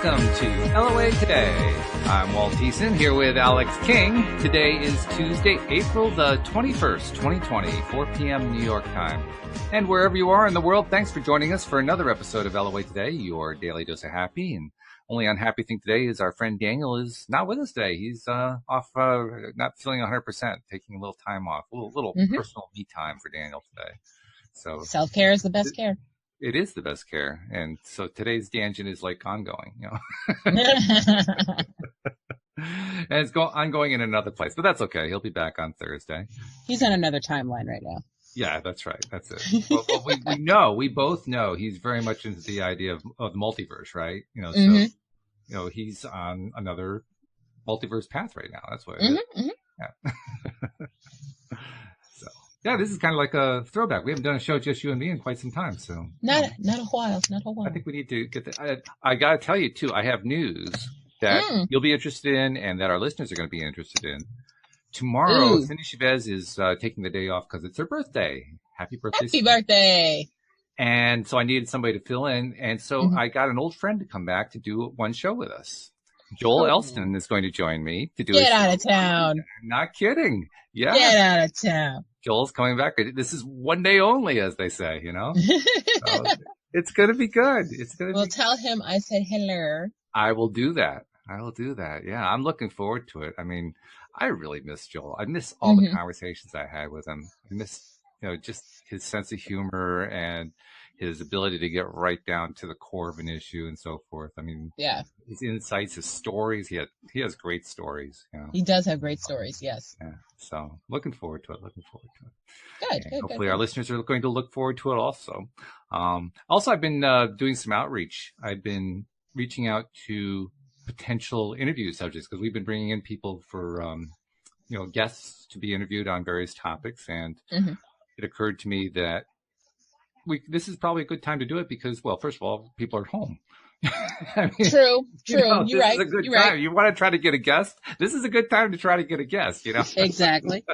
welcome to LOA Today. I'm Walt Thiessen here with Alex King. Today is Tuesday, April the 21st, 2020, 4 p.m. New York time. And wherever you are in the world, thanks for joining us for another episode of LOA Today, your daily dose of happy. And only unhappy thing today is our friend Daniel is not with us today. He's off, not feeling 100%, taking a little time off, a little personal me time for Daniel today. So self-care is the best care. It is the best care. And so today's tangent is like ongoing, you know. And it's ongoing in another place, but that's okay. He'll be back on Thursday. He's on another timeline right now. Yeah, that's right. That's it. we both know he's very much into the idea of the multiverse, right? You know, so, you know, he's on another multiverse path right now. That's what it is. Yeah. Yeah, this is kind of like a throwback. We haven't done a show just you and me in quite some time, so not a while. I think we need to get that. I got to tell you too. I have news that you'll be interested in, and that our listeners are going to be interested in. Tomorrow, Cindy Chavez is taking the day off because it's her birthday. Happy birthday! Happy birthday! And so I needed somebody to fill in, and so I got an old friend to come back to do one show with us. Joel Elston is going to join me to do. Get out of town! I'm not kidding. Yeah. Get out of town. Joel's coming back. This is one day only, as they say, you know. So it's going to be good. It's going to. Well, tell him I said hello. I will do that. Yeah, I'm looking forward to it. I mean, I really miss Joel. I miss all the conversations I had with him. I miss, you know, just his sense of humor and his ability to get right down to the core of an issue and so forth. I mean, yeah, his insights, his stories. He has great stories. You know? He does have great stories. Yes. Yeah. So looking forward to it. Good. Hopefully our listeners are going to look forward to it also. Also, I've been doing some outreach. I've been reaching out to potential interview subjects because we've been bringing in people for, you know, guests to be interviewed on various topics. And it occurred to me that this is probably a good time to do it because, well, first of all, people are at home. I mean, true. You know, You're right. Is a good You're time. right. You want to try to get a guest? This is a good time to try to get a guest, you know? Exactly.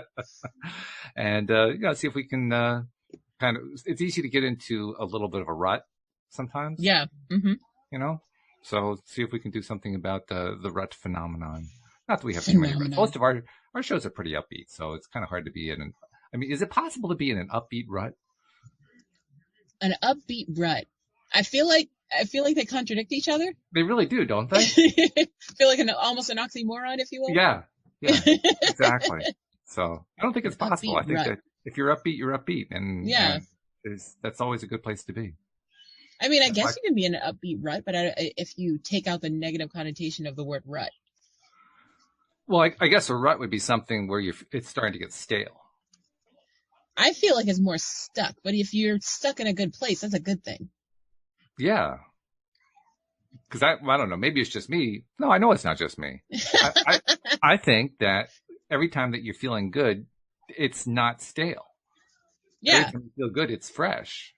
And, you know, see if we can kind of, it's easy to get into a little bit of a rut sometimes. Yeah. You know? So see if we can do something about the rut phenomenon. Not that we have too many ruts. Most of our shows are pretty upbeat, so it's kind of hard to be I mean, is it possible to be in an upbeat rut? An upbeat rut. I feel like they contradict each other. They really do, don't they? Feel like almost an oxymoron, if you will. Yeah, exactly. So I don't think it's possible. I think that if you're upbeat, you're upbeat, and that's always a good place to be. I mean, I guess you can be in an upbeat rut, but if you take out the negative connotation of the word rut. Well, I guess a rut would be something where it's starting to get stale. I feel like it's more stuck, but if you're stuck in a good place, that's a good thing. Yeah. Because I don't know, maybe it's just me. No, I know it's not just me. I think that every time that you're feeling good, it's not stale. Yeah. Every time you feel good, it's fresh.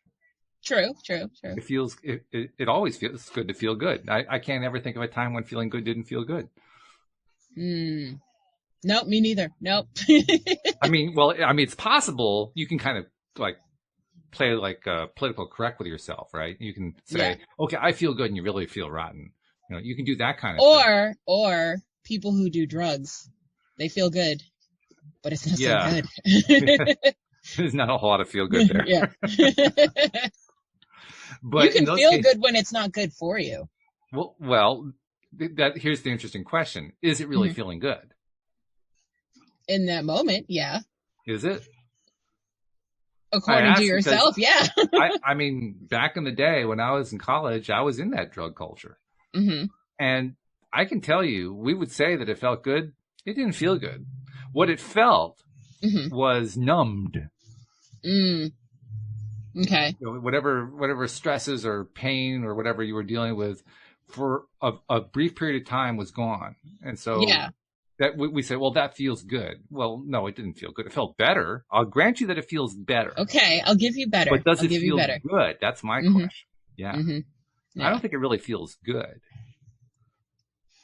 True. It always feels good to feel good. I can't ever think of a time when feeling good didn't feel good. Nope, me neither. Nope. I mean, it's possible. You can kind of like play like political correct with yourself, right? You can say, okay, I feel good, and you really feel rotten. You know, you can do that kind of thing. Or people who do drugs, they feel good, but it's not so good. There's not a whole lot of feel good there. Yeah. But you can feel good when it's not good for you. Well, here's the interesting question. Is it really feeling good? In that moment, yeah. Is it? According to yourself, yeah. I mean, back in the day when I was in college, I was in that drug culture. And I can tell you, we would say that it felt good. It didn't feel good. What it felt was numbed. Okay. You know, whatever stresses or pain or whatever you were dealing with for a brief period of time was gone. And so that we say, well, that feels good. Well, no, it didn't feel good. It felt better. I'll grant you that it feels better. Okay, I'll give you better. But does it feel good? That's my question. Yeah. Yeah. I don't think it really feels good.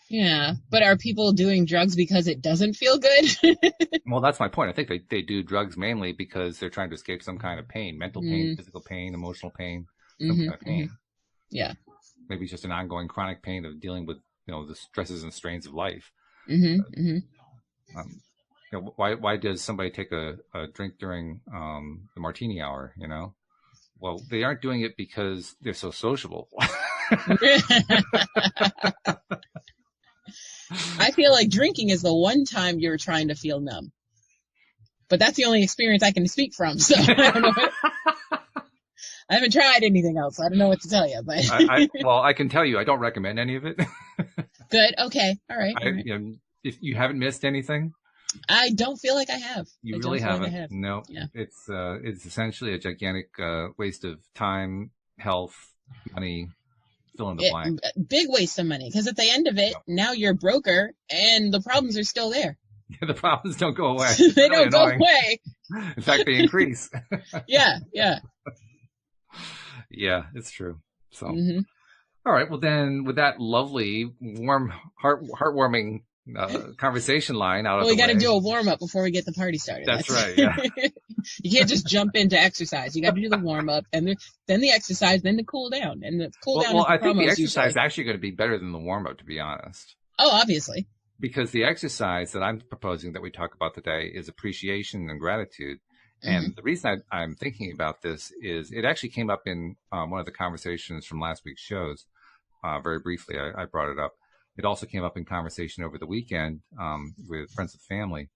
Yeah, but are people doing drugs because it doesn't feel good? Well, that's my point. I think they do drugs mainly because they're trying to escape some kind of pain, mental pain, physical pain, emotional pain, some kind of pain. Yeah. maybe it's just an ongoing chronic pain of dealing with, the stresses and strains of life. Why does somebody take a drink during the martini hour? Well, they aren't doing it because they're so sociable. I feel like drinking is the one time you're trying to feel numb. But that's the only experience I can speak from, so I don't know. I haven't tried anything else. So I don't know what to tell you. But I can tell you, I don't recommend any of it. Good. Okay. All right. If you haven't missed anything, I don't feel like I have. You really haven't. Like No. Yeah. It's essentially a gigantic waste of time, health, money. Fill in the blank. Big waste of money, because at the end of it, now you're a broker, and the problems are still there. The problems don't go away. They don't go away. In fact, they increase. Yeah. Yeah, it's true. So, All right. Well, then, with that lovely, warm, heartwarming conversation line out of the way. We got to do a warm up before we get the party started. That's right. Yeah. You can't just jump into exercise. You got to do the warm up, and then the exercise, then the cool down, and the cool down. Well, I think the exercise is actually going to be better than the warm up, to be honest. Oh, obviously. Because the exercise that I'm proposing that we talk about today is appreciation and gratitude. And the reason I'm thinking about this is it actually came up in one of the conversations from last week's shows. Very briefly, I brought it up. It also came up in conversation over the weekend with friends and family.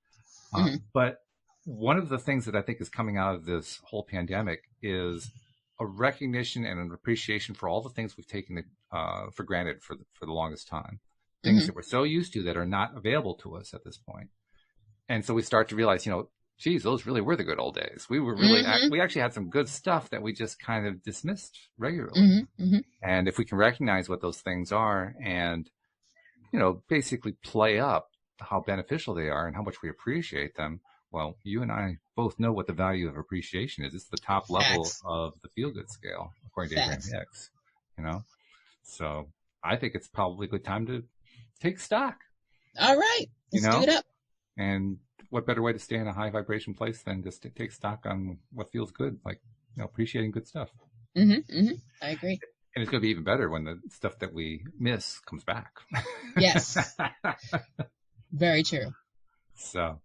But one of the things that I think is coming out of this whole pandemic is a recognition and an appreciation for all the things we've taken for granted for the longest time. Things that we're so used to that are not available to us at this point. And so we start to realize, geez, those really were the good old days. We were really, we actually had some good stuff that we just kind of dismissed regularly. And if we can recognize what those things are and, basically play up how beneficial they are and how much we appreciate them, well, you and I both know what the value of appreciation is. It's the top level of the feel-good scale, according to Abraham Hicks, So I think it's probably a good time to take stock. All right. Let's do it up. And what better way to stay in a high vibration place than just to take stock on what feels good, like, appreciating good stuff. I agree. And it's going to be even better when the stuff that we miss comes back. Yes. Very true. So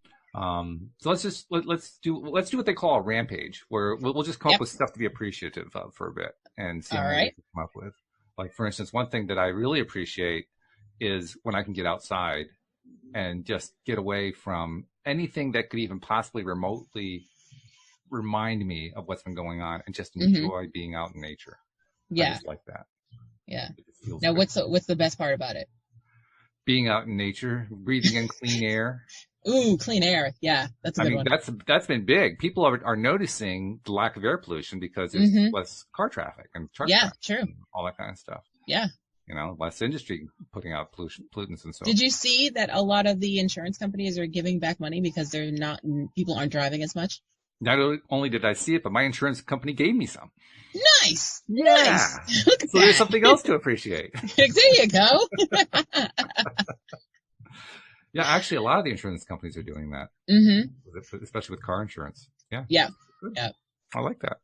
let's do what they call a rampage, where we'll just come up with stuff to be appreciative of for a bit and see what we can come up with. Like, for instance, one thing that I really appreciate is when I can get outside and just get away from anything that could even possibly remotely remind me of what's been going on and just enjoy being out in nature. Yeah. I just like that. Yeah. Now, what's the best part about it? Being out in nature, breathing in clean air. Ooh, clean air. Yeah, that's a good one. That's been big. People are noticing the lack of air pollution because there's less car traffic and truck traffic, true. All that kind of stuff. Yeah. Less industry putting out pollutants and so on. Did you see that a lot of the insurance companies are giving back money because people aren't driving as much? Not only did I see it, but my insurance company gave me some. Nice. Yeah. Nice. Look at so that. There's something else to appreciate. There you go. Yeah, actually, a lot of the insurance companies are doing that, especially with car insurance. Yeah. Yeah. Good. Yeah. I like that.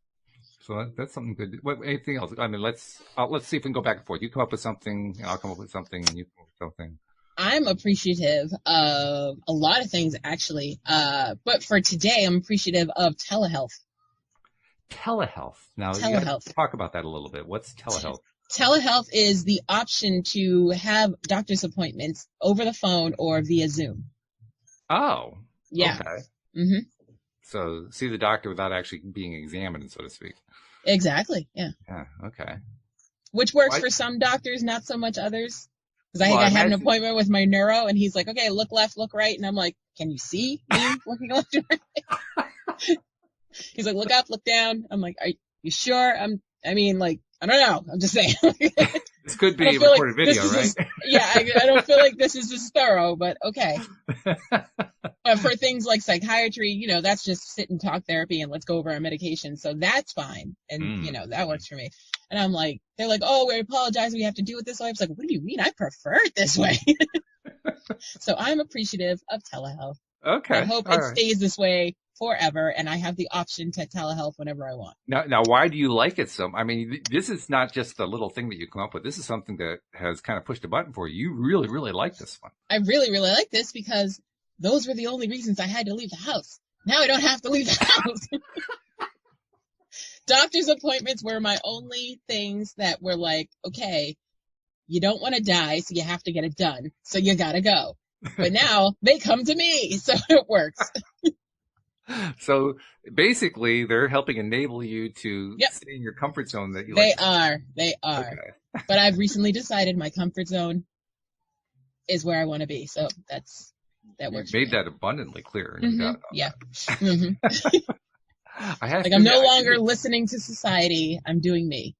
So that's something good. Anything else? I mean, let's see if we can go back and forth. You come up with something, and I'll come up with something, and you come up with something. I'm appreciative of a lot of things, actually. But for today, I'm appreciative of telehealth. Telehealth. Now, you got to talk about that a little bit. What's telehealth? Telehealth is the option to have doctor's appointments over the phone or via Zoom. Oh. Yeah. Okay. So see the doctor without actually being examined, so to speak. Exactly. Yeah. Yeah. Okay. Which works for some doctors, not so much others. Because I had an appointment with my neuro, and he's like, "Okay, look left, look right," and I'm like, "Can you see me looking left and right?" He's like, "Look up, look down." I'm like, "Are you sure?" I don't know. I'm just saying. This could be a recorded video, right? I don't feel like this is as thorough, but okay. But for things like psychiatry, that's just sit and talk therapy and let's go over our medication. So that's fine. And, that works for me. And I'm like, they're like, "Oh, we apologize. We have to do it this way." I was like, "What do you mean? I prefer it this way." So I'm appreciative of telehealth. Okay. I hope it stays this way forever, and I have the option to telehealth whenever I want. Now, why do you like it so? I mean, this is not just a little thing that you come up with. This is something that has kind of pushed a button for you. You really, really like this one. I really, really like this because those were the only reasons I had to leave the house. Now I don't have to leave the house. Doctor's appointments were my only things that were like, okay, you don't want to die, so you have to get it done. So you gotta go. But now they come to me, so it works. So basically, they're helping enable you to Yep. stay in your comfort zone that you They like. are. Okay. But I've recently decided my comfort zone is where I want to be. So that works. You made that abundantly clear. No doubt about Yeah. that. Mm-hmm. I have Like to I'm admit, no longer listening to society. I'm doing me.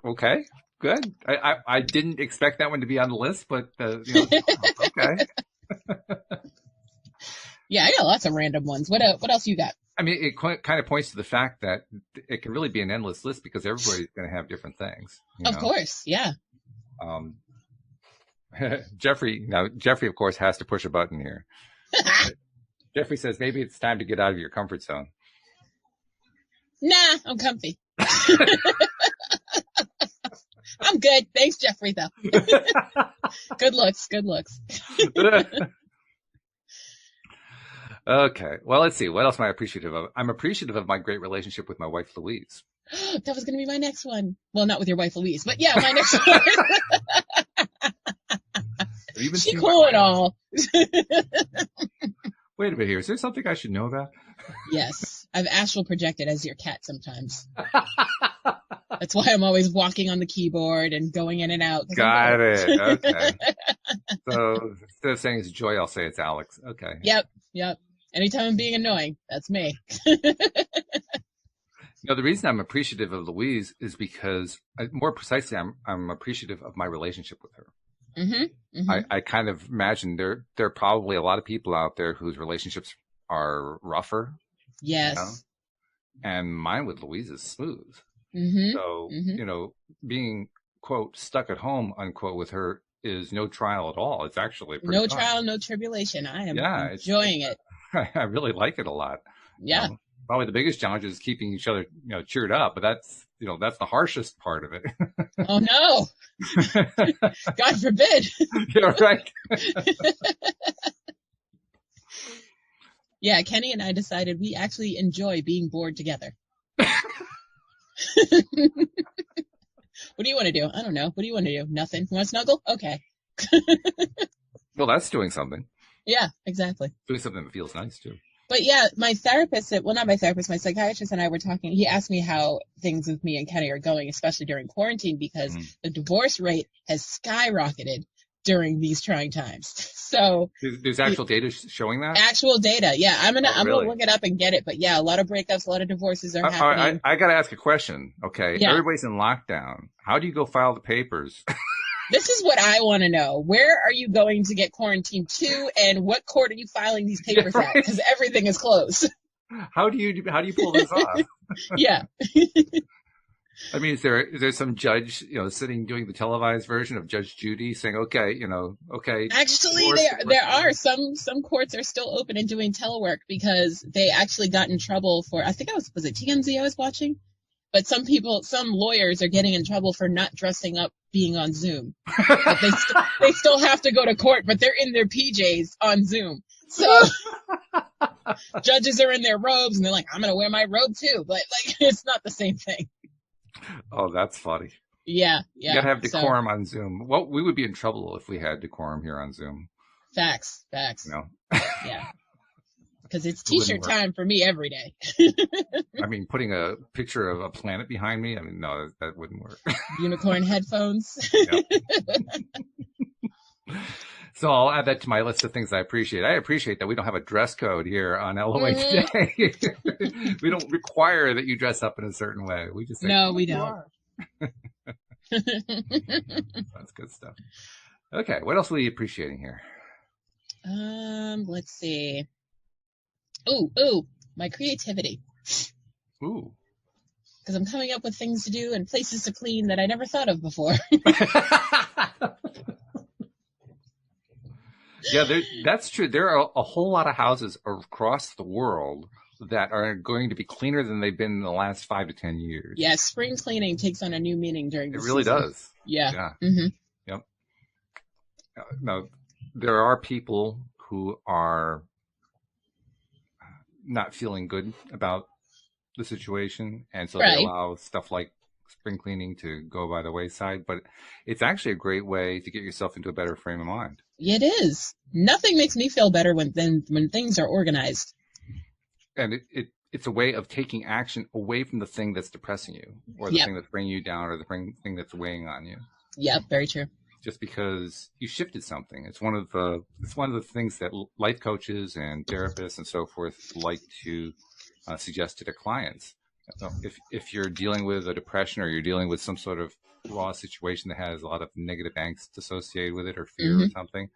Okay, good. I didn't expect that one to be on the list, but okay. Yeah, I got lots of random ones. What else you got? I mean, it kind of points to the fact that it can really be an endless list because everybody's going to have different things. Of course, yeah. Jeffrey, of course, has to push a button here. Jeffrey says maybe it's time to get out of your comfort zone. Nah, I'm comfy. I'm good. Thanks, Jeffrey, though. Good looks. Okay. Well, let's see. What else am I appreciative of? I'm appreciative of my great relationship with my wife, Louise. That was going to be my next one. Well, not with your wife, Louise, but yeah, my next one. She cool and all. Wait a minute here. Is there something I should know about? Yes. I've astral projected as your cat sometimes. That's why I'm always walking on the keyboard and going in and out. Got it. Okay. So instead of saying it's Joy, I'll say it's Alex. Okay. Yep. Anytime I'm being annoying, that's me. The reason I'm appreciative of Louise is because, more precisely, I'm appreciative of my relationship with her. Mm-hmm. I kind of imagine there are probably a lot of people out there whose relationships are rougher. Yes. And mine with Louise is smooth. Mm-hmm. So, being, quote, stuck at home, unquote, with her is no trial at all. It's actually pretty no fun. Trial, no tribulation. I am enjoying it. I really like it a lot. Yeah. Probably the biggest challenge is keeping each other, cheered up, but that's the harshest part of it. Oh no. God forbid. Yeah, right. Yeah, Kenny and I decided we actually enjoy being bored together. What do you want to do? I don't know. What do you want to do? Nothing. You want to snuggle? Okay. Well, that's doing something. Yeah, exactly. Doing something that feels nice too. But yeah, my therapist, well, not my therapist, my psychiatrist and I were talking. He asked me how things with me and Kenny are going, especially during quarantine, because the divorce rate has skyrocketed during these trying times. So there's actual data showing that? Actual data. Yeah. I'm going to look it up and get it. But yeah, a lot of breakups, a lot of divorces are happening. I got to ask a question. Okay. Yeah. Everybody's in lockdown. How do you go file the papers? This is what I want to know. Where are you going to get quarantined to, and what court are you filing these papers at? Because everything is closed. How do you pull this off? Yeah. I mean, is there some judge, sitting doing the televised version of Judge Judy saying, okay. Actually, there are some courts are still open and doing telework because they actually got in trouble for, I think was it TMZ I was watching? But some lawyers are getting in trouble for not dressing up being on Zoom. But they still have to go to court, but they're in their PJs on Zoom. So judges are in their robes and they're like, I'm going to wear my robe too. But it's not the same thing. Oh, that's funny. Yeah. You gotta have decorum on Zoom. Well, we would be in trouble if we had decorum here on Zoom. Facts. Yeah. Because it's t-shirt time for me every day. I mean, putting a picture of a planet behind me, no, that wouldn't work. Unicorn headphones. So I'll add that to my list of things I appreciate. I appreciate that we don't have a dress code here on LOA today. We don't require that you dress up in a certain way. We just say, no, we don't. That's good stuff. Okay, what else were you appreciating here? Let's see. Ooh, my creativity. Ooh. Because I'm coming up with things to do and places to clean that I never thought of before. Yeah, that's true. There are a whole lot of houses across the world that are going to be cleaner than they've been in the last 5 to 10 years. Yes, spring cleaning takes on a new meaning during the season. It really does. Yeah. Yeah. Mm-hmm. Yep. Now, there are people who are not feeling good about the situation, and so they allow stuff like spring cleaning to go by the wayside. But it's actually a great way to get yourself into a better frame of mind. It is. Nothing makes me feel better when things are organized. And it's a way of taking action away from the thing that's depressing you, or the thing that's bringing you down, or the thing that's weighing on you. Yep, very true. Just because you shifted something. It's one of the things that life coaches and therapists and so forth like to suggest to their clients. If you're dealing with a depression, or you're dealing with some sort of raw situation that has a lot of negative angst associated with it, or fear or something,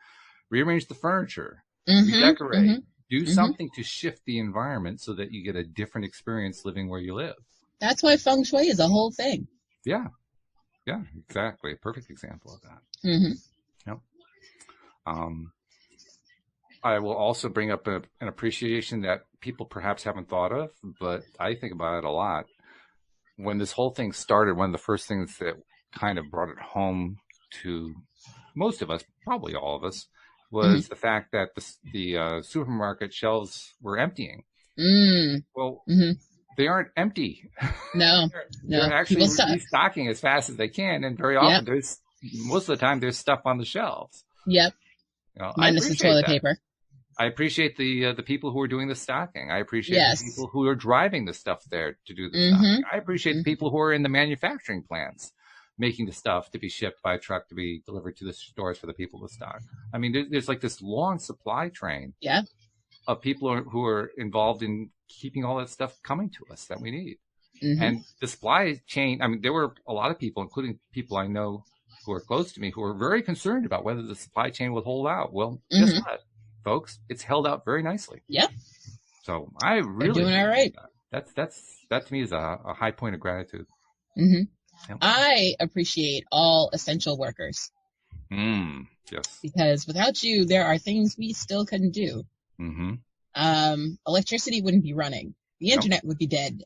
rearrange the furniture, redecorate, do something to shift the environment so that you get a different experience living where you live. That's why feng shui is a whole thing. Yeah. Yeah, exactly. A perfect example of that. Yep. I will also bring up an appreciation that people perhaps haven't thought of, but I think about it a lot. When this whole thing started, one of the first things that kind of brought it home to most of us, probably all of us, was the fact that the supermarket shelves were emptying. Well, they aren't empty. No, they're actually restocking as fast as they can, and very often most of the time there's stuff on the shelves. Yep. Minus the toilet paper. I appreciate the people who are doing the stocking. I appreciate the people who are driving the stuff there to do the stocking. I appreciate the people who are in the manufacturing plants making the stuff to be shipped by truck to be delivered to the stores for the people to stock. I mean, there's like this long supply train of people who are involved in keeping all that stuff coming to us that we need. And the supply chain, I mean, there were a lot of people, including people I know who are close to me, who are very concerned about whether the supply chain would hold out. Well, guess what, folks? It's held out very nicely. Yep. So I really They're doing all right. That to me is a high point of gratitude. Yep. I appreciate all essential workers. Yes. Because without you, there are things we still couldn't do. Electricity wouldn't be running. The internet would be dead.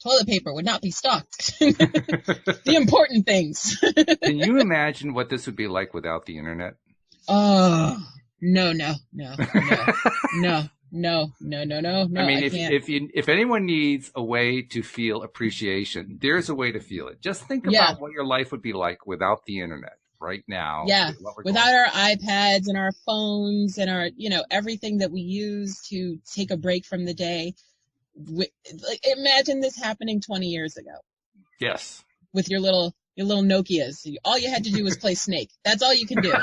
Toilet paper would not be stocked. The important things. Can you imagine what this would be like without the internet? Oh, no. I mean, if anyone needs a way to feel appreciation, there's a way to feel it. Just think about what your life would be like without the internet right now. Yeah. Without our iPads and our phones and our, everything that we use to take a break from the day. Imagine this happening 20 years ago. Yes. With your little Nokias. All you had to do was play Snake. That's all you can do.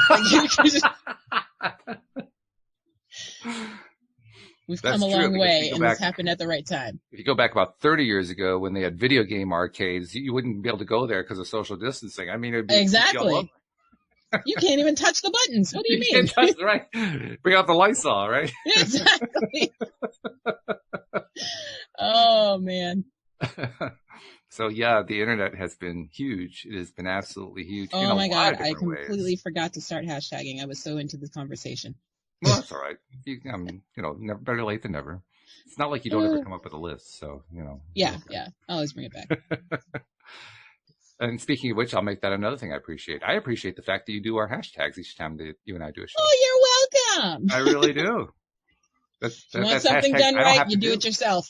We've come a long way, and this happened at the right time. If you go back about 30 years ago when they had video game arcades, you wouldn't be able to go there because of social distancing. I mean, it'd be exactly. You can't even touch the buttons. What do you mean? Can't touch, right? Bring out the Lysol, right? Exactly. Oh, man. So, yeah, the internet has been huge. It has been absolutely huge. Oh, my God. I completely forgot to start hashtagging. I was so into this conversation. Well, that's all right. Never, better late than never. It's not like you don't ever come up with a list, so, Yeah. I'll always bring it back. And speaking of which, I'll make that another thing I appreciate. I appreciate the fact that you do our hashtags each time that you and I do a show. Oh, you're welcome. I really do. You want something done right, you do it yourself.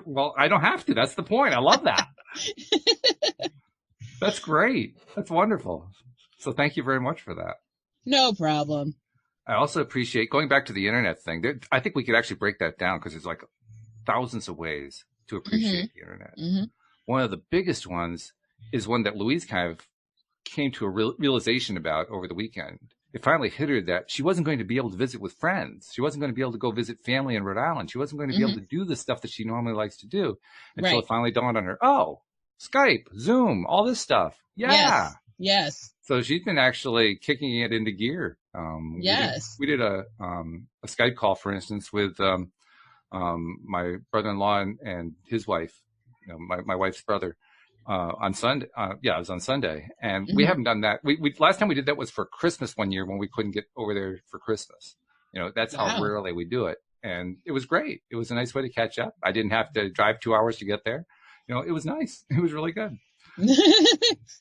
Well, I don't have to. That's the point. I love that. That's great. That's wonderful. So thank you very much for that. No problem. I also appreciate, going back to the internet thing, I think we could actually break that down because there's like thousands of ways to appreciate the internet. One of the biggest ones is one that Louise kind of came to a realization about over the weekend. It finally hit her that she wasn't going to be able to visit with friends. She wasn't going to be able to go visit family in Rhode Island. She wasn't going to be able to do the stuff that she normally likes to do until it finally dawned on her, oh, Skype, Zoom, all this stuff. Yeah. Yes. So she's been actually kicking it into gear. We did a Skype call, for instance, with my brother-in-law and his wife, my wife's brother. On Sunday, it was on Sunday, and we haven't done that. We last time we did that was for Christmas one year when we couldn't get over there for Christmas. That's how rarely we do it. and it was great. It was a nice way to catch up. I didn't have to drive 2 hours to get there. It was nice. It was really good.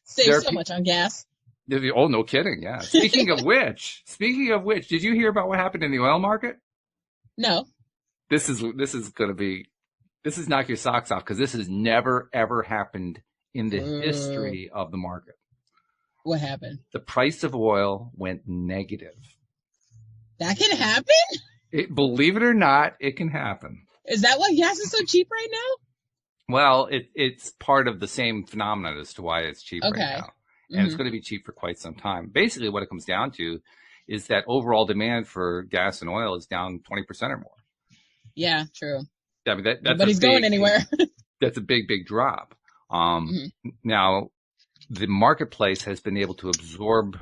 Save so much on gas. Oh, no kidding. Yeah. Speaking of which, did you hear about what happened in the oil market? No. This is knock your socks off, because this has never, ever happened in the history of the market. What happened? The price of oil went negative. That can happen? Believe it or not, it can happen. Is that why gas is so cheap right now? Well, it's part of the same phenomenon as to why it's cheap right now. And it's going to be cheap for quite some time. Basically, what it comes down to is that overall demand for gas and oil is down 20% or more. Yeah, true. I mean, that's nobody's going anywhere. That's a big, big drop. Now, the marketplace has been able to absorb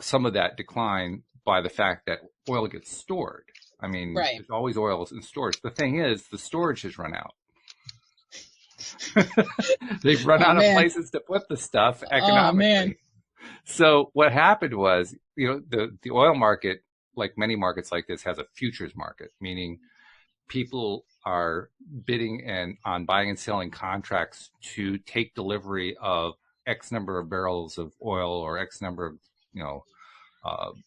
some of that decline by the fact that oil gets stored. I mean, there's always oil in storage. The thing is, the storage has run out. They've run out of places to put the stuff economically. So what happened was, the oil market, like many markets like this, has a futures market, meaning people are bidding on buying and selling contracts to take delivery of X number of barrels of oil or X number of,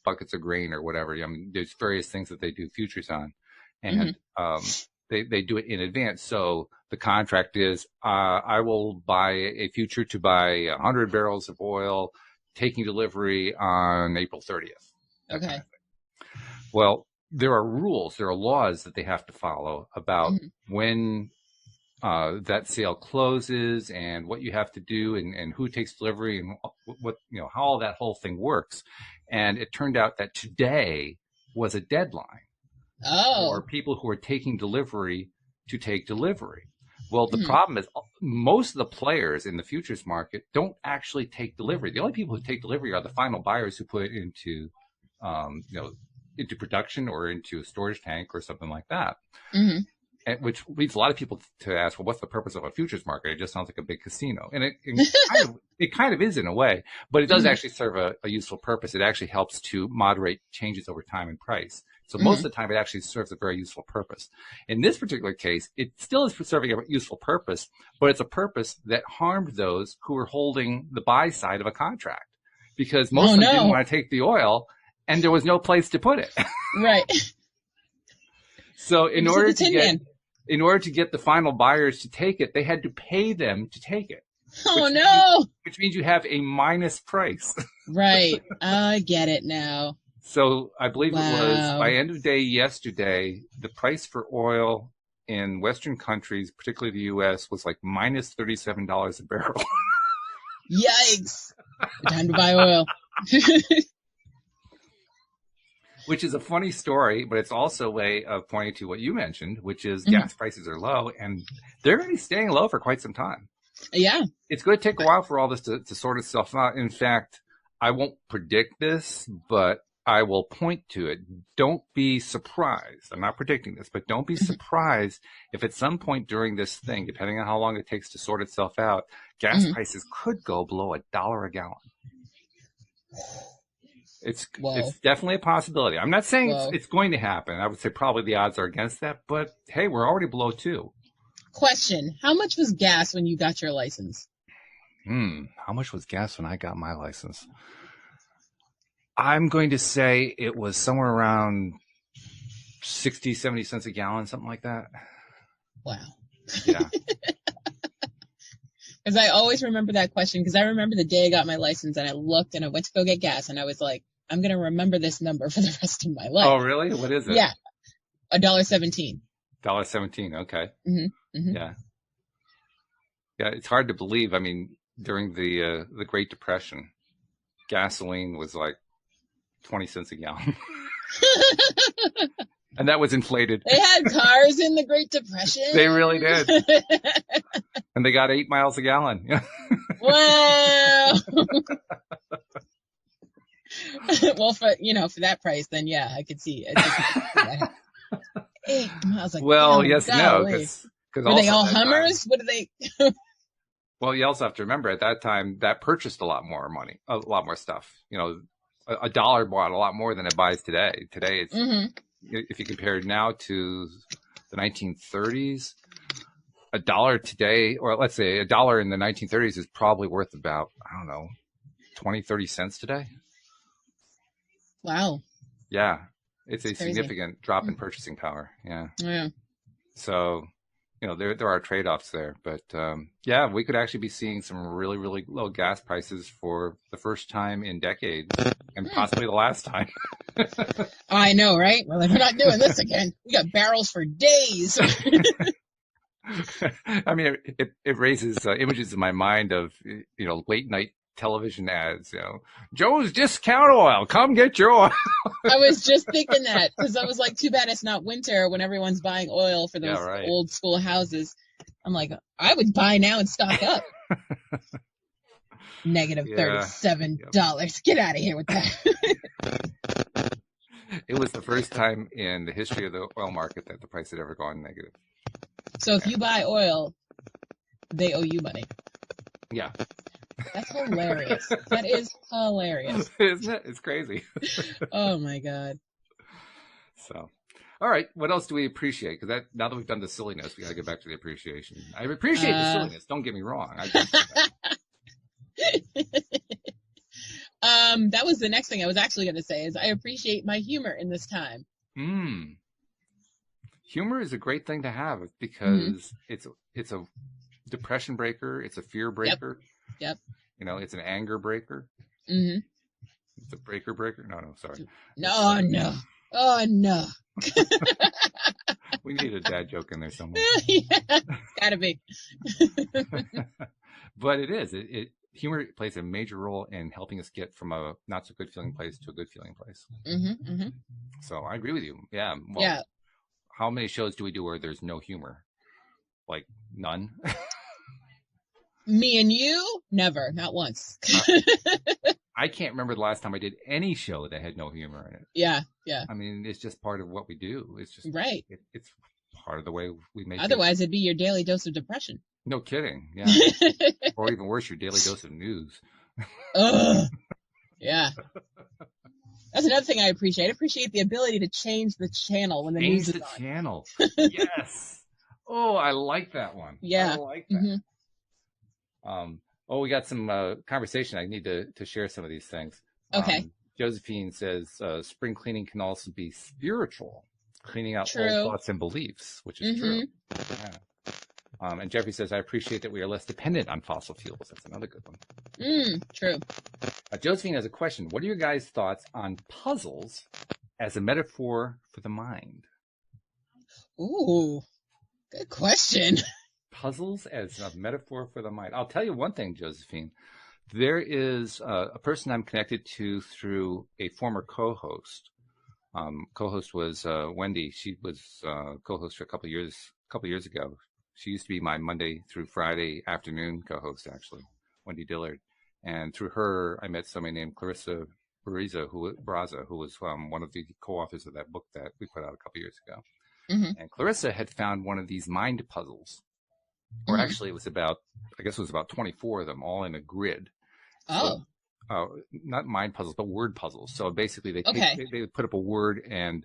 buckets of grain or whatever. I mean, there's various things that they do futures on, and they do it in advance. So the contract is, I will buy a future to buy 100 barrels of oil, taking delivery on April 30th. Okay. Kind of well, there are rules, there are laws that they have to follow about when that sale closes and what you have to do and who takes delivery and what how all that whole thing works. And it turned out that today was a deadline for people who are taking delivery to take delivery. Well, the problem is most of the players in the futures market don't actually take delivery. The only people who take delivery are the final buyers who put it into, into production or into a storage tank or something like that. And which leads a lot of people to ask, well, what's the purpose of a futures market? It just sounds like a big casino. And it kind of is in a way, but it does actually serve a useful purpose. It actually helps to moderate changes over time in price. So most of the time, it actually serves a very useful purpose. In this particular case, it still is serving a useful purpose, but it's a purpose that harmed those who were holding the buy side of a contract, because most of them didn't want to take the oil, and there was no place to put it. Right. So in order to get the final buyers to take it, they had to pay them to take it. Which means you have a minus price. Right. I get it now. So I believe it was by end of day yesterday, the price for oil in Western countries, particularly the U.S., was like minus $37 a barrel. Yikes. Time to buy oil. Which is a funny story, but it's also a way of pointing to what you mentioned, which is gas prices are low, and they're going to be staying low for quite some time. Yeah. It's going to take a while for all this to sort itself out. In fact, I won't predict this, but I will point to it. Don't be surprised. I'm not predicting this, but don't be surprised if at some point during this thing, depending on how long it takes to sort itself out, gas prices could go below $1 a gallon. It's definitely a possibility. I'm not saying it's going to happen. I would say probably the odds are against that, but hey, we're already below 2. Question. How much was gas when you got your license? How much was gas when I got my license? I'm going to say it was somewhere around 60, 70 cents a gallon, something like that. Wow. Yeah. Because I always remember that question, because I remember the day I got my license and I looked and I went to go get gas and I was like, I'm going to remember this number for the rest of my life. Oh, really? What is it? Yeah. $1.17. $1.17. Okay. Mm-hmm. Yeah. Yeah. It's hard to believe. I mean, during the Great Depression, gasoline was like 20 cents a gallon. And that was inflated. They had cars in the Great Depression. They really did. And they got 8 miles a gallon. Wow. Well, for that price, then yeah, I could see it. 8 miles. Like, well, yes, no, because were they all Hummers? What are they? Well, you also have to remember at that time that purchased a lot more money, a lot more stuff. $1 bought a lot more than it buys today. Today it's if you compare now to the 1930s, $1 today, or let's say $1 in the 1930s is probably worth about, I don't know, 20, 30 cents today. Wow. Yeah. It's a crazy. significant drop in purchasing power. Yeah. Yeah. So, there are trade-offs there, but yeah, we could actually be seeing some really, really low gas prices for the first time in decades, and possibly the last time. I know, right? Well, we're not doing this again. We got barrels for days. I mean, it raises images in my mind of late night television ads. Joe's Discount Oil, come get your oil. I was just thinking that because I was like, too bad it's not winter when everyone's buying oil for those old school houses. I'm like, I would buy now and stock up. Negative $37. Yep. Get out of here with that. It was the first time in the history of the oil market that the price had ever gone negative. So if you buy oil, they owe you money. Yeah. That's hilarious. That is hilarious. Isn't it? It's crazy. Oh, my God. So, all right. What else do we appreciate? Because now that we've done the silliness, we got to get back to the appreciation. I appreciate the silliness. Don't get me wrong. That was the next thing I was actually going to say is I appreciate my humor in this time. Humor is a great thing to have because it's a depression breaker. It's a fear breaker. Yep. It's an anger breaker. Mm-hmm. It's a breaker. No, sorry. No. Oh, no. We need a dad joke in there somewhere. Yeah, it's gotta be. But it is. Humor plays a major role in helping us get from a not so good feeling place to a good feeling place. Mm-hmm, mm-hmm. So I agree with you. Yeah. Well, yeah. How many shows do we do where there's no humor? Like none? Me and you? Never. Not once. I can't remember the last time I did any show that had no humor in it. Yeah. I mean, it's just part of what we do. It's just right. It's part of the way we make. Otherwise, it'd be your daily dose of depression. No kidding. Yeah. Or even worse, your daily dose of news. Ugh. Yeah. That's another thing I appreciate. I appreciate the ability to change the channel when the news is on. Change the channel. Yes. Oh, I like that one. Yeah. I like that. Mm-hmm. We got some conversation. I need to share some of these things. Okay. Josephine says spring cleaning can also be spiritual, cleaning out old thoughts and beliefs, which is true. Yeah. And Jeffrey says, I appreciate that we are less dependent on fossil fuels. That's another good one. True. Josephine has a question. What are your guys' thoughts on puzzles as a metaphor for the mind? Ooh, good question. Puzzles as a metaphor for the mind. I'll tell you one thing, Josephine. There is a person I'm connected to through a former co-host. Co-host was Wendy. She was co-host for a couple years ago. She used to be my Monday through Friday afternoon co-host, actually, Wendy Dillard. And through her, I met somebody named Clarissa Braza, who was one of the co-authors of that book that we put out a couple years ago. Mm-hmm. And Clarissa had found one of these mind puzzles. Or actually, it was about 24 of them, all in a grid. Oh. So, not mind puzzles, but word puzzles. So basically, they put up a word and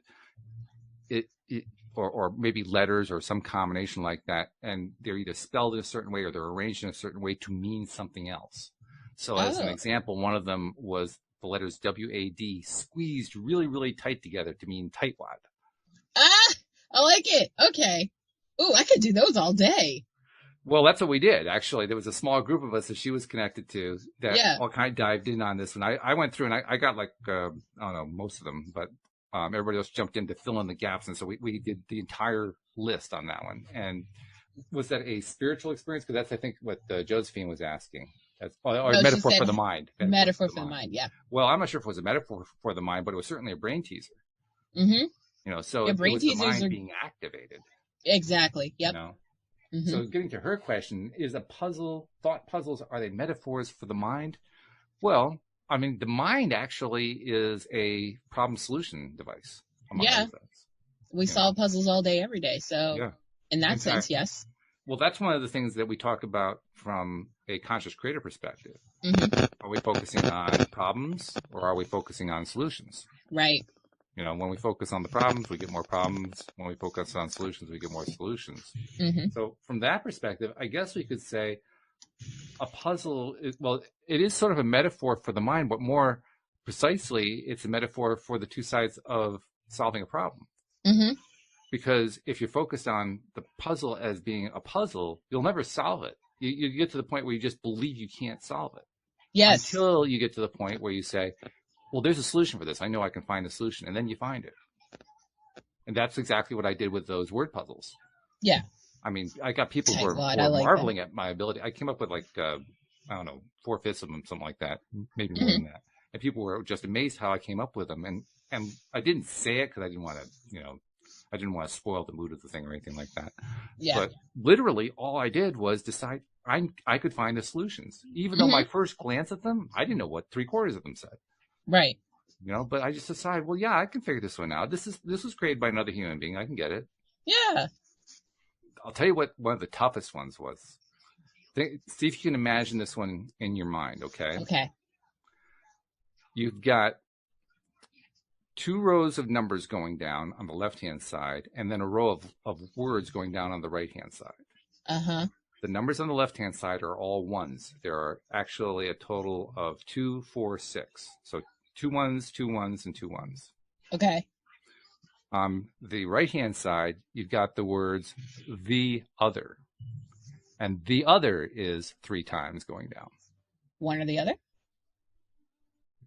or maybe letters or some combination like that, and they're either spelled in a certain way or they're arranged in a certain way to mean something else. So as an example, one of them was the letters W-A-D squeezed really, really tight together to mean tightwad. I like it. Okay. Ooh, I could do those all day. Well, that's what we did. Actually, there was a small group of us that she was connected to that all kind of dived in on this. And I went through and I got I don't know, most of them, but everybody else jumped in to fill in the gaps. And so we did the entire list on that one. And was that a spiritual experience? Because that's, I think, what Josephine was asking. Or metaphor for the mind. Metaphor for the mind, yeah. Well, I'm not sure if it was a metaphor for the mind, but it was certainly a brain teaser. Mm-hmm. So it was the mind being activated. Exactly, yep. Mm-hmm. So getting to her question, is a puzzle, thought puzzles, are they metaphors for the mind? Well, I mean, the mind actually is a problem solution device. Yeah. We solve puzzles all day, every day. So in that sense, yes. Well, that's one of the things that we talk about from a conscious creator perspective. Are we focusing on problems or are we focusing on solutions? Right. When we focus on the problems, we get more problems. When we focus on solutions, we get more solutions. Mm-hmm. So from that perspective, I guess we could say a puzzle it is sort of a metaphor for the mind, but more precisely, it's a metaphor for the two sides of solving a problem. Mm-hmm. Because if you're focused on the puzzle as being a puzzle, you'll never solve it. You get to the point where you just believe you can't solve it. Yes. Until you get to the point where you say, well, there's a solution for this. I know I can find a solution. And then you find it. And that's exactly what I did with those word puzzles. Yeah. I mean, I got people who are marveling at my ability. I came up with 4/5 of them, something like that, maybe more than that. And people were just amazed how I came up with them. And I didn't say it because I didn't want to, I didn't want to spoil the mood of the thing or anything like that. Yeah. But literally all I did was decide I could find the solutions. Even though my first glance at them, I didn't know what 3/4 of them said. Right. But I just decided, well, yeah, I can figure this one out. This was created by another human being. I can get it. Yeah. I'll tell you what one of the toughest ones was. See if you can imagine this one in your mind, okay? Okay. You've got 2 rows of numbers going down on the left-hand side, and then a row of words going down on the right-hand side. Uh-huh. The numbers on the left-hand side are all ones. There are actually a total of 2, 4, 6. So 2 ones, 2 ones, and 2 ones. Okay. On the right-hand side, you've got the words the other. And the other is 3 times going down. One or the other?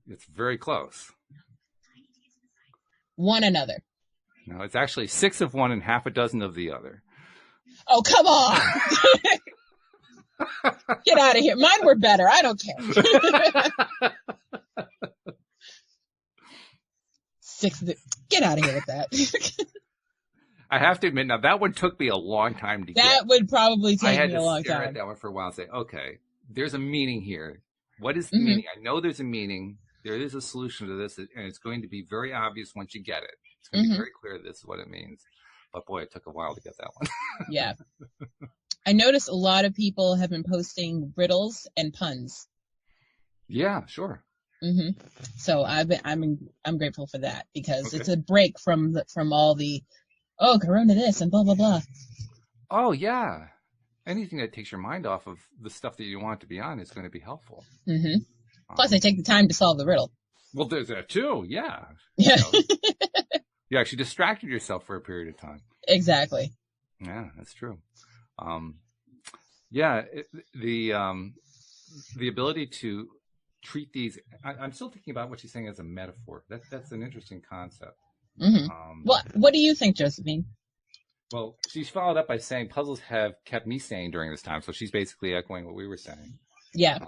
It's very close. One another. No, it's actually 6 of one and half a dozen of the other. Oh, come on. Get out of here. Mine were better. I don't care. 6. Get out of here with that. I have to admit, now that one took me a long time to get. That would probably take me a long I had to stare time. at that one for a while and say, okay, there's a meaning here. What is the meaning? I know there's a meaning. There is a solution to this, and it's going to be very obvious once you get it. It's going to be very clear this is what it means. But boy, it took a while to get that one. Yeah. I noticed a lot of people have been posting riddles and puns. Yeah, sure. So I'm grateful for that because it's a break from all the Corona this and blah blah blah. Oh yeah, anything that takes your mind off of the stuff that you want to be on is going to be helpful. Plus, I take the time to solve the riddle. Well, there's that too. Yeah. Yeah. You actually distracted yourself for a period of time. Exactly. Yeah, that's true. The ability to treat these. I'm still thinking about what she's saying as a metaphor. That's an interesting concept. What do you think, Josephine? Well, she's followed up by saying puzzles have kept me sane during this time. So she's basically echoing what we were saying. Yeah.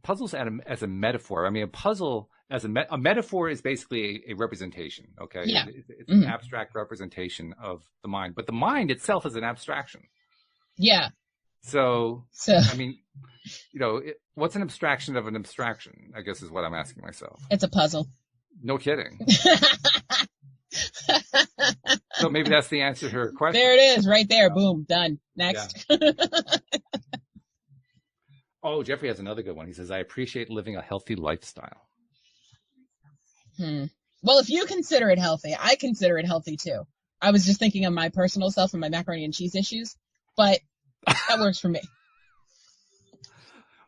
Puzzles as a metaphor. I mean, a puzzle as a metaphor is basically a representation. Okay. Yeah. It's an abstract representation of the mind, but the mind itself is an abstraction. Yeah. So I mean, what's an abstraction of an abstraction? I guess is what I'm asking myself. It's a puzzle. No kidding. So maybe that's the answer to her question. There it is, right there. Boom, done. Next. Yeah. Oh, Jeffrey has another good one. He says, I appreciate living a healthy lifestyle. Well, if you consider it healthy, I consider it healthy too. I was just thinking of my personal self and my macaroni and cheese issues, but that works for me.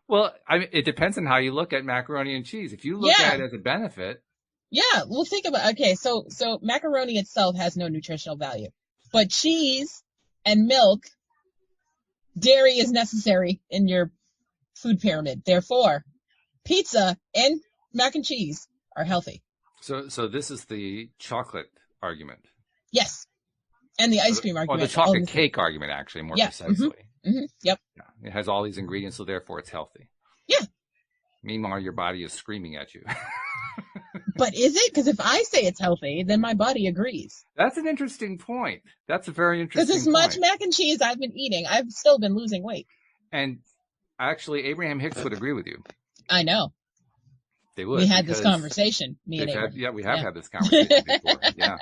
Well, it depends on how you look at macaroni and cheese. If you look at it as a benefit. Yeah, well, think about so macaroni itself has no nutritional value, but cheese and milk, dairy is necessary in your food pyramid. Therefore, pizza and mac and cheese are healthy. So this is the chocolate argument. Yes, and the ice cream argument. Or the chocolate cake argument, actually, more precisely. Yep. Yeah, it has all these ingredients, so therefore it's healthy. Yeah. Meanwhile, your body is screaming at you. But is it? Because if I say it's healthy, then my body agrees. That's an interesting point. That's a very interesting point. Because as much mac and cheese I've been eating, I've still been losing weight. And actually, Abraham Hicks would agree with you. I know. They would. We had this conversation, me and Abraham. We have had this conversation before. Yeah,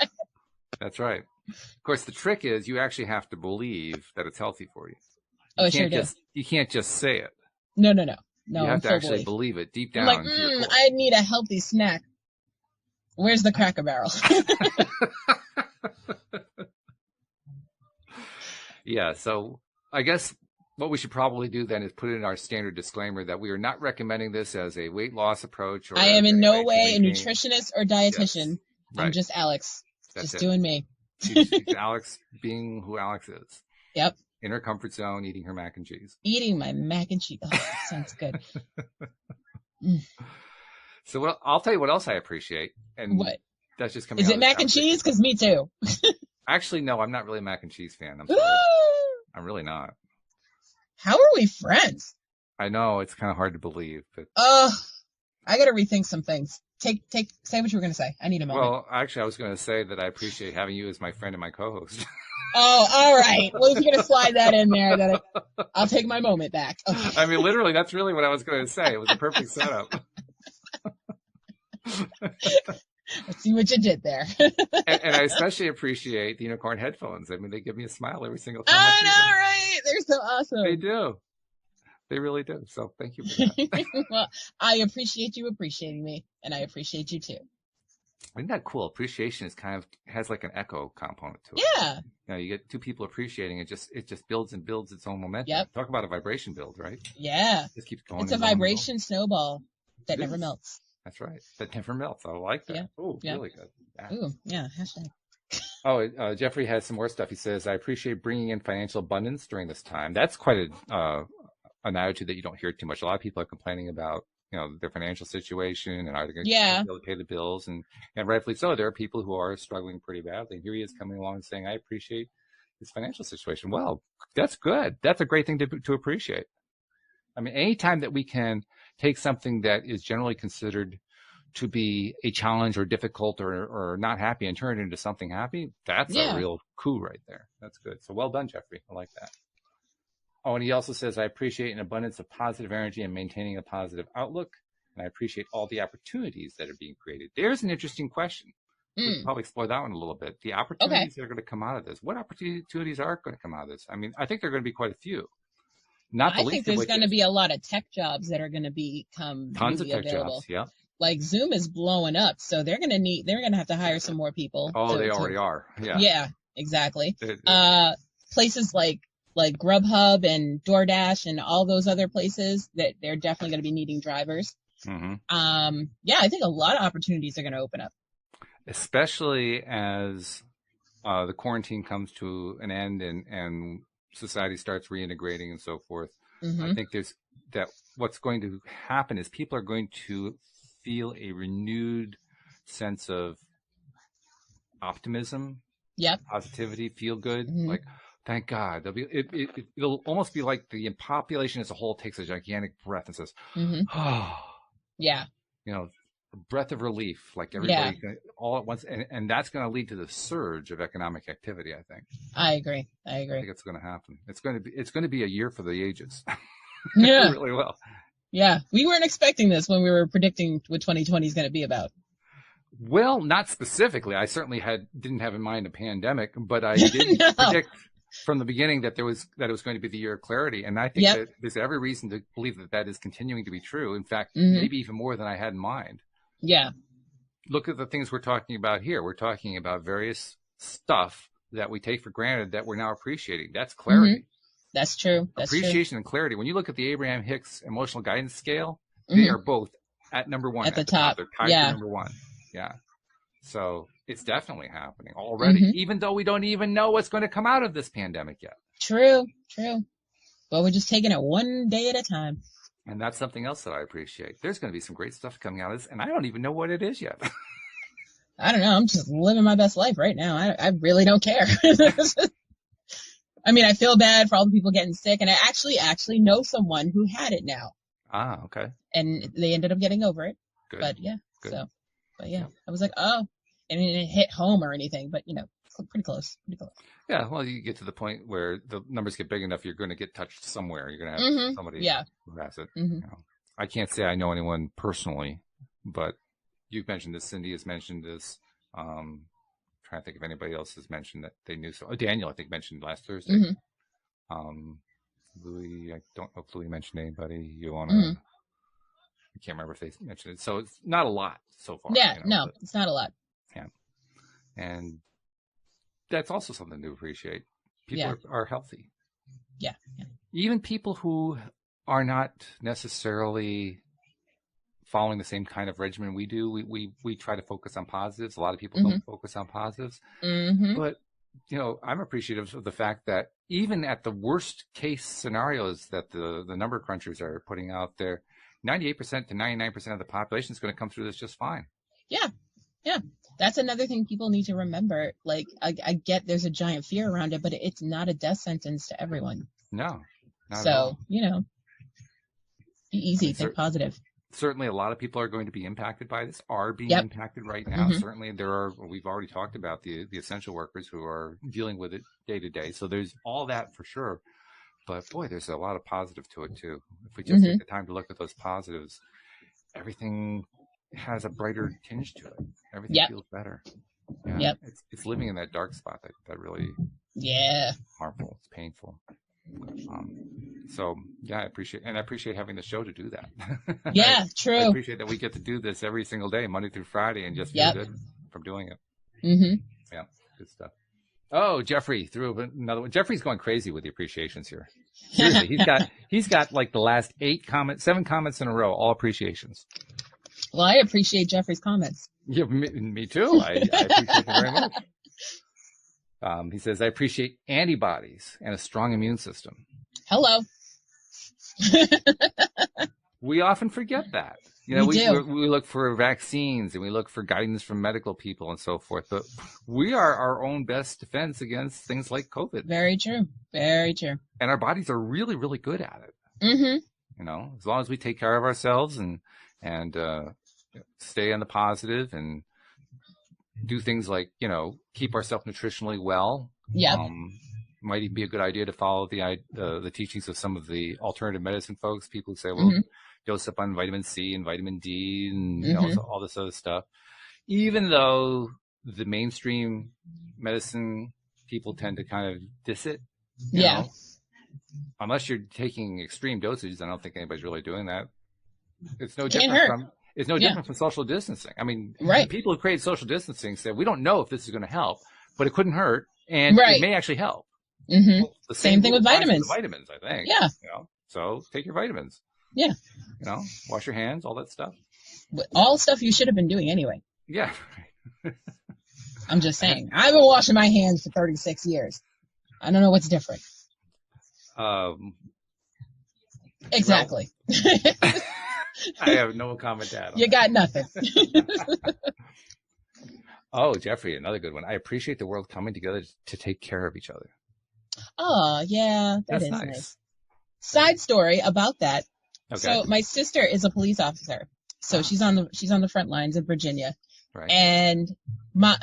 that's right. Of course, the trick is you actually have to believe that it's healthy for you. I sure do. You can't just say it. No. You have to actually believe it deep down. I'm like, I need a healthy snack. Where's the Cracker Barrel? Yeah, so I guess what we should probably do then is put in our standard disclaimer that we are not recommending this as a weight loss approach. Or I am in no way a maintain... nutritionist or dietitian. Yes, I'm right. just Alex. That's just it. doing me. She's Alex being who Alex is. Yep. In her comfort zone, eating her mac and cheese. Eating my mac and cheese. Oh, that sounds good. So I'll tell you what else I appreciate. And what? That's just coming. Is it mac and cheese? Because me too. Actually, no, I'm not really a mac and cheese fan. I'm sorry. I'm really not. How are we friends? I know it's kind of hard to believe, but I got to rethink some things. Say what you were going to say. I need a moment. Well, actually, I was going to say that I appreciate having you as my friend and my co-host. Oh, all right. Well, if you're going to slide that in there, then I'll take my moment back. Okay. I mean, literally, that's really what I was going to say. It was a perfect setup. Let's see what you did there. and I especially appreciate the unicorn headphones. I mean, they give me a smile every single time. I know, right? They're so awesome. They do. They really do. So thank you for that. Well, I appreciate you appreciating me, and I appreciate you too. Isn't that cool? Appreciation is kind of has like an echo component to it. Yeah. You know, you get two people appreciating it, just builds and builds its own momentum. Yep. Talk about a vibration build, right? Yeah. It just keeps going. It's a vibration snowball that never melts. That's right. That never melts. I like that. Yeah. Oh, yeah. Really good. Yeah. Ooh, yeah. Hashtag. Oh, Jeffrey has some more stuff. He says, I appreciate bringing in financial abundance during this time. That's quite an attitude that you don't hear too much. A lot of people are complaining about, their financial situation and are they going to be able to pay the bills? And rightfully so. There are people who are struggling pretty badly. And here he is coming along and saying, I appreciate his financial situation. Well, that's good. That's a great thing to appreciate. I mean, anytime that we can take something that is generally considered to be a challenge or difficult or not happy and turn it into something happy, that's a real coup right there. That's good. So well done, Jeffrey. I like that. Oh, and he also says, I appreciate an abundance of positive energy and maintaining a positive outlook. And I appreciate all the opportunities that are being created. There's an interesting question. We can probably explore that one a little bit. The opportunities that are going to come out of this. What opportunities are going to come out of this? I mean, I think there are going to be quite a few. I think there's going to be a lot of tech jobs that are going to become tons really of tech available. jobs. Yeah. Like Zoom is blowing up, so they're going to have to hire some more people. Oh, they already are. Yeah. Yeah, exactly. Places like Grubhub and DoorDash and all those other places that they're definitely going to be needing drivers. Mm-hmm. I think a lot of opportunities are going to open up. Especially as the quarantine comes to an end and society starts reintegrating and so forth. Mm-hmm. I think what's going to happen is people are going to feel a renewed sense of optimism, positivity, feel good. Mm-hmm. Like, thank God. It'll almost be like the population as a whole takes a gigantic breath and says, oh, yeah, a breath of relief, like everybody all at once. And that's going to lead to the surge of economic activity, I think. I agree. I think it's going to happen. It's going to be a year for the ages. Yeah. Really well. Yeah. We weren't expecting this when we were predicting what 2020 is going to be about. Well, not specifically. I certainly didn't have in mind a pandemic, but I did predict from the beginning that it was going to be the year of clarity. And I think that there's every reason to believe that is continuing to be true. In fact, maybe even more than I had in mind. Yeah. Look at the things we're talking about here. We're talking about various stuff that we take for granted that we're now appreciating. That's clarity. Mm-hmm. That's true. Appreciation and clarity. When you look at the Abraham Hicks emotional guidance scale, they are both at number one. At the top. They're tied to number one. Yeah. So it's definitely happening already, even though we don't even know what's going to come out of this pandemic yet. True. But we're just taking it one day at a time. And that's something else that I appreciate. There's going to be some great stuff coming out of this, and I don't even know what it is yet. I don't know. I'm just living my best life right now. I really don't care. I mean, I feel bad for all the people getting sick, and I actually know someone who had it now. Ah, okay. And they ended up getting over it. Good. But yeah, good. I was like, oh, I mean, it hit home or anything, but pretty close. Yeah, well, you get to the point where the numbers get big enough, you're going to get touched somewhere. You're going to have somebody who has it. Mm-hmm. I can't say I know anyone personally, but you've mentioned this. Cindy has mentioned this. Trying to think if anybody else has mentioned that they knew. So Daniel, I think, mentioned last Thursday. Mm-hmm. Louis, I don't know if Louis mentioned anybody. You want to I can't remember if they mentioned it. So it's not a lot so far. Yeah, you know, no, it's not a lot. Yeah. And that's also something to appreciate. People Yeah. are healthy. Yeah. Even people who are not necessarily following the same kind of regimen we do, we try to focus on positives. A lot of people don't focus on positives. But, you know, I'm appreciative of the fact that even at the worst case scenarios that the number crunchers are putting out there, 98% to 99% of the population is going to come through this just fine. Yeah. Yeah. That's another thing people need to remember. Like, I get there's a giant fear around it, but it's not a death sentence to everyone. No, not so, at all. You know, be easy, think positive. Certainly a lot of people are going to be impacted by this, are being impacted right now. Certainly we've already talked about the essential workers who are dealing with it day to day. So there's all that for sure. But boy, there's a lot of positive to it too. If we just take the time to look at those positives, everything has a brighter tinge to it. Everything feels better. Yeah. It's living in that dark spot that really harmful. It's painful. So yeah, I appreciate having the show to do that. Yeah, true. I appreciate that we get to do this every single day, Monday through Friday, and just feel good from doing it. Yeah, good stuff. Oh, Jeffrey threw another one. Jeffrey's going crazy with the appreciations here. Seriously, he's got like the last 7 comments in a row, all appreciations. Well, I appreciate Jeffrey's comments. Yeah, me too. I appreciate them very much. He says, I appreciate antibodies and a strong immune system. Hello. We often forget that. You know, we look for vaccines and we look for guidance from medical people and so forth, but we are our own best defense against things like COVID. Very true. Very true. And our bodies are really, really good at it. You know, as long as we take care of ourselves and stay on the positive and do things like, you know, keep ourselves nutritionally well. Might even be a good idea to follow the teachings of some of the alternative medicine folks. People who say, well, dose up on vitamin C and vitamin D and you know, all this other stuff. Even though the mainstream medicine people tend to kind of diss it. You know? Unless you're taking extreme dosages, I don't think anybody's really doing that. It's no different from social distancing. I mean, people who create social distancing said, we don't know if this is going to help, but it couldn't hurt, and it may actually help. Well, the same thing with vitamins. Vitamins, I think. Yeah. You know? So take your vitamins. Yeah. You know, wash your hands, all that stuff. All stuff you should have been doing anyway. Yeah. I'm just saying. I've been washing my hands for 36 years. I don't know what's different. Exactly. Well, I have no comment to add on You got nothing. Oh, Jeffrey, another good one. I appreciate the world coming together to take care of each other. Oh, yeah. That's nice. Side story about that. Okay. So my sister is a police officer. So she's on the front lines in Virginia. Right. And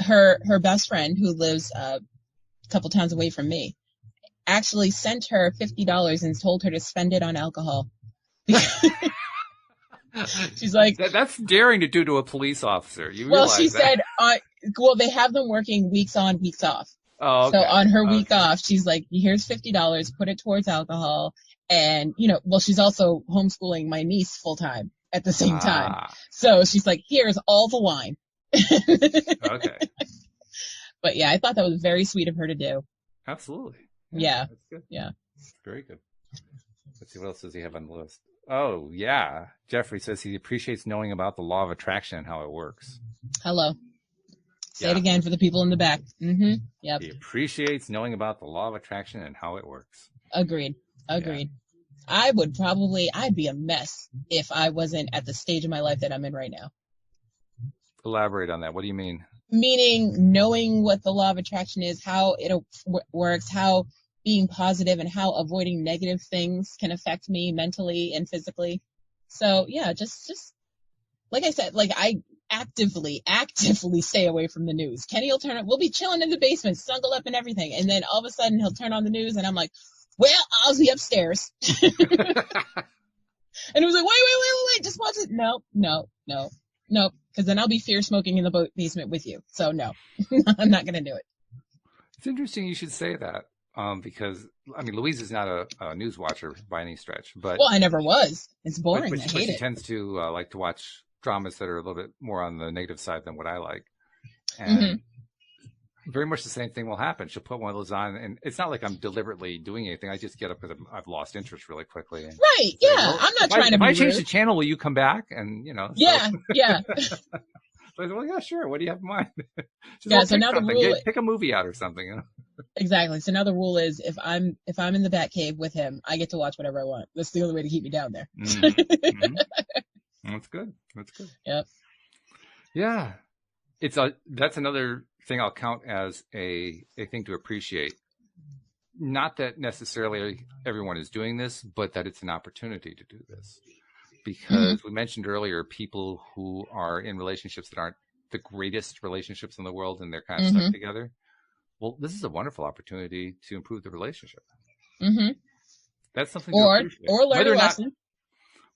her best friend, who lives a couple towns away from me, actually sent her $50 and told her to spend it on alcohol. She's like, that's daring to do to a police officer. She said, they have them working weeks on, weeks off. Oh, okay. So on her week off, she's like, here's $50, put it towards alcohol. And, you know, well, she's also homeschooling my niece full time at the same time. So she's like, here's all the wine. Okay. But yeah, I thought that was very sweet of her to do. Absolutely. Yeah. That's good. Yeah. Very good. Let's see, what else does he have on the list? Oh, yeah. Jeffrey says he appreciates knowing about the law of attraction and how it works. Hello. Say it again for the people in the back. Yep. He appreciates knowing about the law of attraction and how it works. Agreed. Yeah. I'd be a mess if I wasn't at the stage of my life that I'm in right now. Elaborate on that. What do you mean? Meaning knowing what the law of attraction is, how it works, how being positive and how avoiding negative things can affect me mentally and physically. So yeah, just like I said, like I actively stay away from the news. Kenny will we'll be chilling in the basement, snuggled up and everything. And then all of a sudden he'll turn on the news and I'm like, well, I'll be upstairs. And it was like, wait, just watch it. No. Because then I'll be fear smoking in the basement with you. So no, I'm not going to do it. It's interesting you should say that. because I mean, Louise is not a news watcher by any stretch, but Well, I never was. It's boring. but I hate she it. tends to like to watch dramas that are a little bit more on the negative side than what I like, Mm-hmm. and very much the same thing will happen. She'll put one of those on, and it's not like I'm deliberately doing anything. I just get up because I've lost interest really quickly. And Right? say, Yeah. well, I'm not trying to if be I change rude. the channel, will you come back? And you know, Yeah. Yeah. so I said, well, yeah, sure. What do you have in mind? She's Yeah. well, So pick now the something. rule. Pick a movie out or something. You know? Exactly. So now the rule is if I'm in the Batcave with him, I get to watch whatever I want. That's the only way to keep me down there. Mm-hmm. That's good. That's good. Yep. Yeah, that's another thing I'll count as a thing to appreciate. Not that necessarily everyone is doing this, but that it's an opportunity to do this. Because we mentioned earlier people who are in relationships that aren't the greatest relationships in the world and they're kind of stuck together. Well, this is a wonderful opportunity to improve the relationship. Mm-hmm. That's something to appreciate. Or learn a lesson.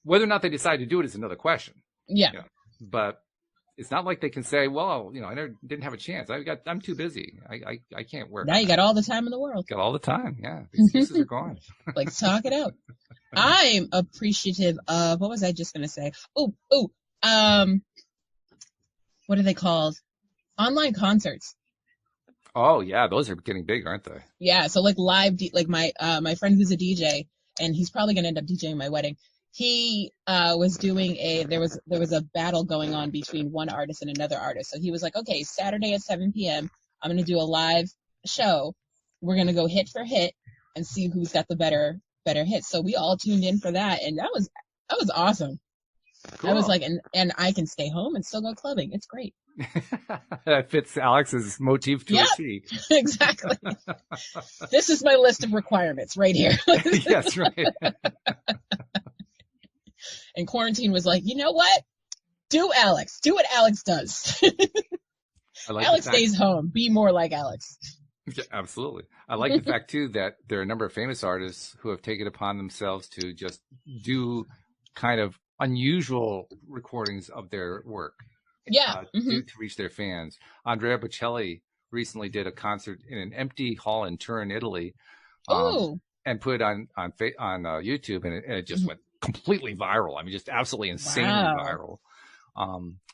Whether or not they decide to do it is another question. Yeah. You know, but it's not like they can say, well, you know, didn't have a chance. I'm too busy. I can't work. Now you got all the time in the world. Got all the time. Yeah. The excuses are gone. Like, talk it out. I'm appreciative of, what was I just going to say? What are they called? Online concerts. Oh yeah. Those are getting big, aren't they? Yeah. So like live, like my friend who's a DJ, and he's probably going to end up DJing my wedding. He was doing there was a battle going on between one artist and another artist. So he was like, okay, Saturday at 7 p.m., I'm going to do a live show. We're going to go hit for hit and see who's got the better hits. So we all tuned in for that, and that was awesome. Cool. I was like, and I can stay home and still go clubbing. It's great. That fits Alex's motif to a T. Exactly. This is my list of requirements right here. Yes, right. And quarantine was like, you know what? Do what Alex does. Like Alex stays home. Be more like Alex. Yeah, absolutely. I like the fact, too, that there are a number of famous artists who have taken it upon themselves to just do kind of unusual recordings of their work. Yeah. To reach their fans. Andrea Bocelli recently did a concert in an empty hall in Turin, Italy. And put it on YouTube, and it just went completely viral. I mean, just absolutely insanely viral.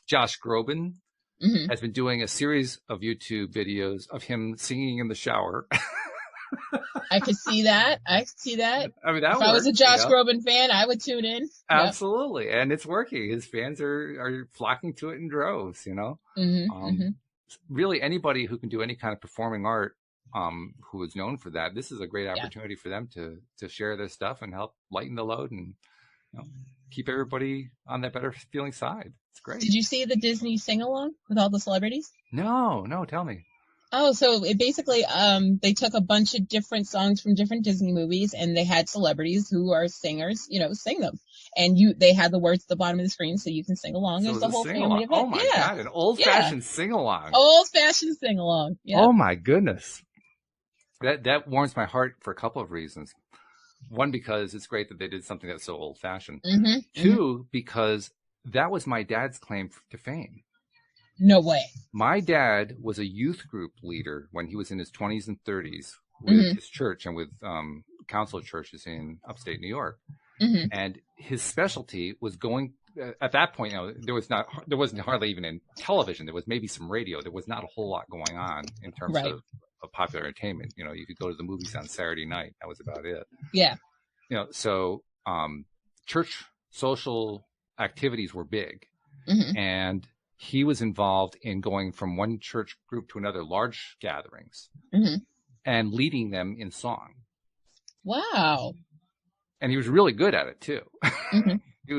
Josh Groban has been doing a series of YouTube videos of him singing in the shower. I could see that. I mean, if I was a Josh Groban fan, I would tune in. Absolutely. Yep. And it's working. His fans are flocking to it in droves, you know. Really, anybody who can do any kind of performing art, who is known for that, this is a great opportunity for them to share their stuff and help lighten the load and, you know, keep everybody on that better feeling side. It's great. Did you see the Disney sing-along with all the celebrities? No, tell me. Oh, so it basically, they took a bunch of different songs from different Disney movies, and they had celebrities who are singers, you know, sing them. And they had the words at the bottom of the screen so you can sing along. So There's the whole family of it. Oh my God, an old-fashioned sing-along. Old-fashioned sing-along. Yeah. Oh my goodness. That warms my heart for a couple of reasons. One, because it's great that they did something that's so old-fashioned. Two, because that was my dad's claim to fame. No way. My dad was a youth group leader when he was in his 20s and 30s with his church and with council churches in upstate New York. And his specialty was going at that point. You know, there wasn't hardly even in television. There was maybe some radio. There was not a whole lot going on in terms of popular entertainment. You know, you could go to the movies on Saturday night. That was about it. Yeah. You know, so church social activities were big, and he was involved in going from one church group to another, large gatherings, and leading them in song. Wow. And he was really good at it too. He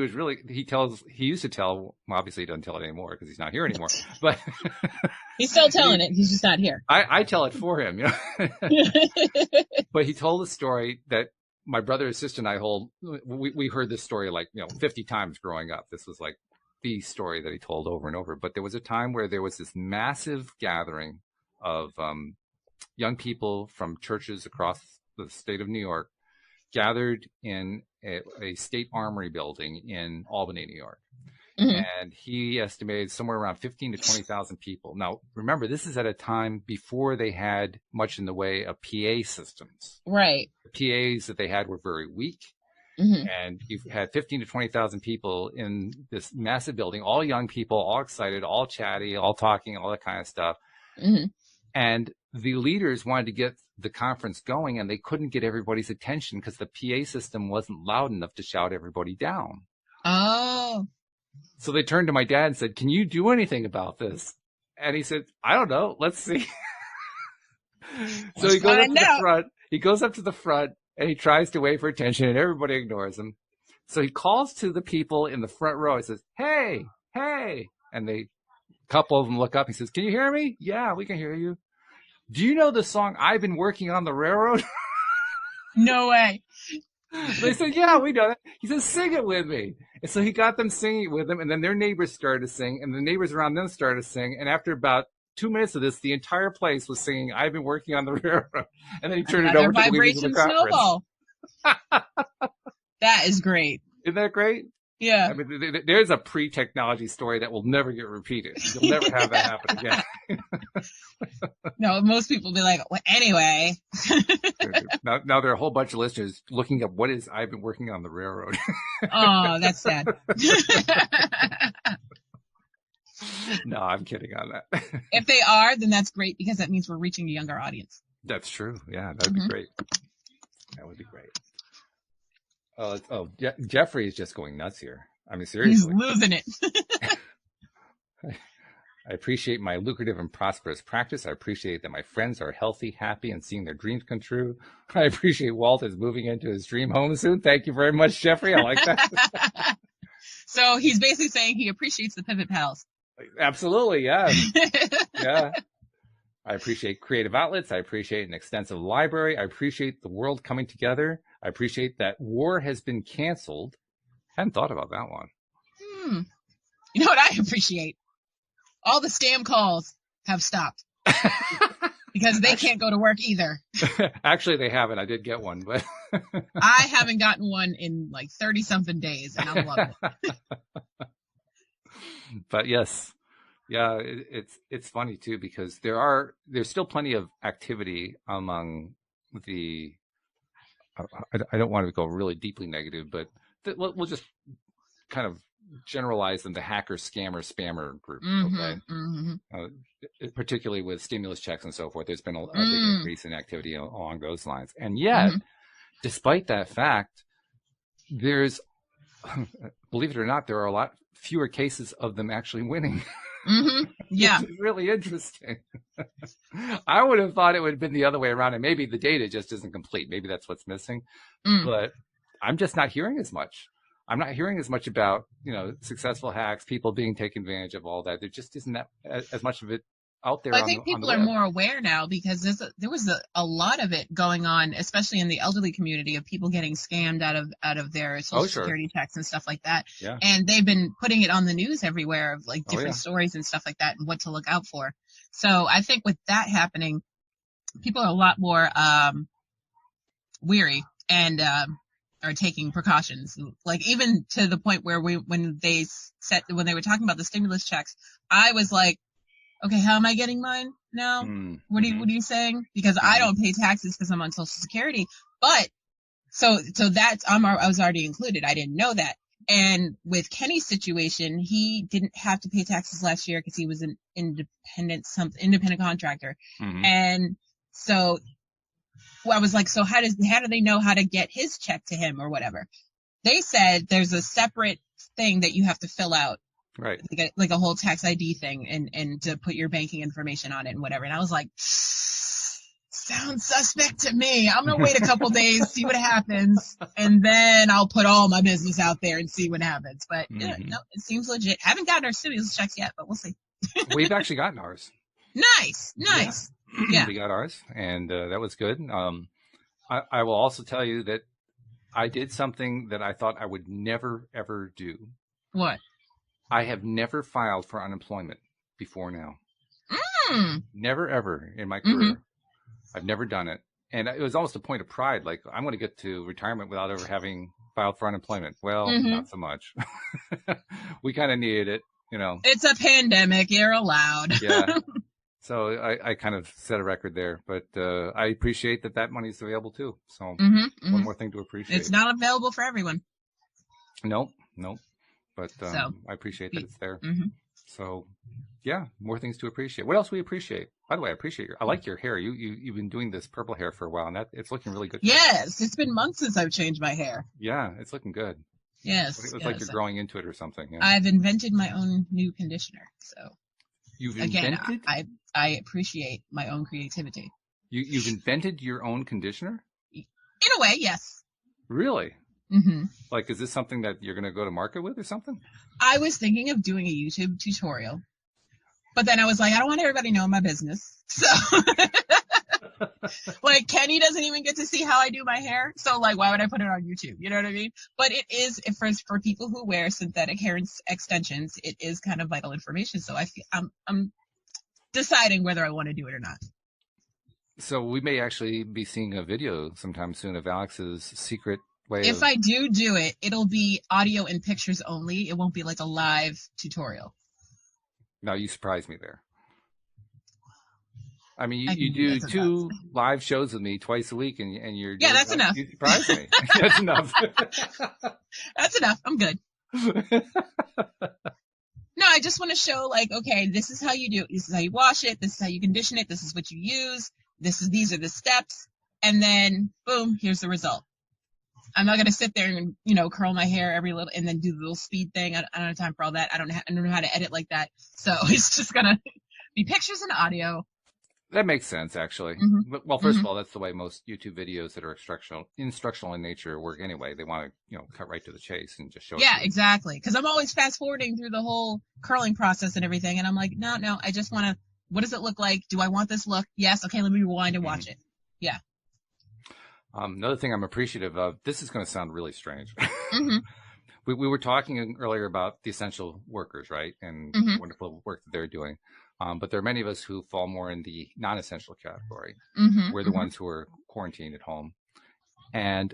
used to tell, well, obviously he doesn't tell it anymore because he's not here anymore, but he's still telling it. He's just not here. I tell it for him, you know. But he told a story that my brother and sister and I we heard this story like, 50 times growing up. This was like the story that he told over and over. But there was a time where there was this massive gathering of young people from churches across the state of New York gathered in a state armory building in Albany, New York. Mhm. and he estimated somewhere around 15 to 20,000 people. Now, remember, this is at a time before they had much in the way of PA systems. Right. The PAs that they had were very weak. Mhm. And you've had 15 to 20,000 people in this massive building, all young people, all excited, all chatty, all talking, all that kind of stuff. Mhm. And the leaders wanted to get the conference going, and they couldn't get everybody's attention because the PA system wasn't loud enough to shout everybody down. Oh. So they turned to my dad and said, "Can you do anything about this?" And he said, "I don't know. Let's see." So Let's he goes up to find the out. front. He goes up to the front and he tries to wait for attention, and everybody ignores him. So he calls to the people in the front row. He says, "Hey, hey!" And a couple of them look up. He says, "Can you hear me?" "Yeah, we can hear you." "Do you know the song 'I've Been Working on the Railroad'?" No way. They said, "Yeah, we know that." He says, "Sing it with me." And so he got them singing it with him, and then their neighbors started to sing, and the neighbors around them started to sing. And after about 2 minutes of this, the entire place was singing "I've Been Working on the Railroad." And then he turned it Another over to the leaders of the vibration conference. snowball. That is great. Isn't that great? Yeah. I mean, there's a pre-technology story that will never get repeated. You'll never have that happen again. No, most people be like, well, anyway. Now there are a whole bunch of listeners looking up what is "I've Been Working on the Railroad." Oh, that's sad. No, I'm kidding on that. If they are, then that's great because that means we're reaching a younger audience. That's true. Yeah, that'd be great. That would be great. Jeffrey is just going nuts here. I mean, He's seriously. losing it. I appreciate my lucrative and prosperous practice. I appreciate that my friends are healthy, happy, and seeing their dreams come true. I appreciate Walt is moving into his dream home soon. Thank you very much, Jeffrey. I like that. So he's basically saying he appreciates the Pivot Pals. Absolutely, yeah. Yeah. I appreciate creative outlets. I appreciate an extensive library. I appreciate the world coming together. I appreciate that war has been canceled. Hadn't thought about that one. You know what I appreciate? All the scam calls have stopped. Because they can't go to work either. Actually, they haven't. I did get one, but I haven't gotten one in like 30-something days, and I'm loving it. But yes. Yeah, it's funny too because there's still plenty of activity among the. I don't want to go really deeply negative, but we'll just kind of generalize them the hacker, scammer, spammer group. Okay, particularly with stimulus checks and so forth. There's been a big increase in activity along those lines, and yet, despite that fact, there's, believe it or not, there are a lot fewer cases of them actually winning. Yeah. It's really interesting. I would have thought it would have been the other way around, and maybe the data just isn't complete. Maybe that's what's missing. But I'm just not hearing as much. I'm not hearing as much about, successful hacks, people being taken advantage of, all that. There just isn't that as much of it out there. I think people are more aware now because there was a lot of it going on, especially in the elderly community, of people getting scammed out of their social security checks and stuff like that. Yeah. And they've been putting it on the news everywhere of like different stories and stuff like that and what to look out for. So I think with that happening, people are a lot more weary and are taking precautions. Like even to the point where when they were talking about the stimulus checks, I was like, okay, how am I getting mine now? What are you saying? Because I don't pay taxes because I'm on Social Security. But so that's I was already included. I didn't know that. And with Kenny's situation, he didn't have to pay taxes last year because he was an independent contractor. And so I was like, so how do they know how to get his check to him or whatever? They said there's a separate thing that you have to fill out. Right. Like a whole tax ID thing and to put your banking information on it and whatever. And I was like, sounds suspect to me. I'm going to wait a couple days, see what happens. And then I'll put all my business out there and see what happens. But no, it seems legit. Haven't gotten our stimulus checks yet, but we'll see. We've actually gotten ours. Nice. Yeah. We got ours, and that was good. I will also tell you that I did something that I thought I would never, ever do. What? I have never filed for unemployment before now. Never, ever in my career. I've never done it. And it was almost a point of pride. Like, I'm going to get to retirement without ever having filed for unemployment. Well, Mhm. not so much. We kind of needed it, you know. It's a pandemic. You're allowed. Yeah. So I kind of set a record there, but I appreciate that money is available too. So one more thing to appreciate. It's not available for everyone. Nope. But So, I appreciate that it's there. Mhm. So yeah, more things to appreciate. What else we appreciate? By the way, I like your hair. You've been doing this purple hair for a while, and it's looking really good. Yes, it's been months since I've changed my hair. Yeah, it's looking good. Yes. It looks like you're growing into it or something. Yeah. I've invented my own new conditioner. So You've again, invented? I appreciate my own creativity. You've invented your own conditioner? In a way, yes. Really? Mm-hmm. Like, is this something that you're going to go to market with or something? I was thinking of doing a YouTube tutorial, but then I was like, I don't want everybody knowing my business. So, like, Kenny doesn't even get to see how I do my hair. So, like, why would I put it on YouTube? You know what I mean? But it is, for people who wear synthetic hair extensions, it is kind of vital information. So I'm deciding whether I want to do it or not. So we may actually be seeing a video sometime soon of Alex's secret way. If I do it, it'll be audio and pictures only. It won't be like a live tutorial. No, you surprised me there. I mean, you do 2 live shows with me twice a week, and you're that's enough. You surprised me. That's enough. That's enough. I'm good. No, I just want to show, like, okay, this is how you do it. This is how you wash it. This is how you condition it. This is what you use. These are the steps. And then, boom, here's the result. I'm not going to sit there and, curl my hair and then do the little speed thing. I don't have time for all that. I don't know how to edit like that. So it's just going to be pictures and audio. That makes sense, actually. Mm-hmm. Well, first of all, that's the way most YouTube videos that are instructional in nature work anyway. They want to, cut right to the chase and just show it. Yeah, exactly. Because I'm always fast forwarding through the whole curling process and everything. And I'm like, no, I just want to, what does it look like? Do I want this look? Yes. Okay, let me rewind and watch it. Yeah. Another thing I'm appreciative of, this is going to sound really strange. Mm-hmm. We were talking earlier about the essential workers, right? And wonderful work that they're doing. But there are many of us who fall more in the non-essential category. We're the ones who are quarantined at home. And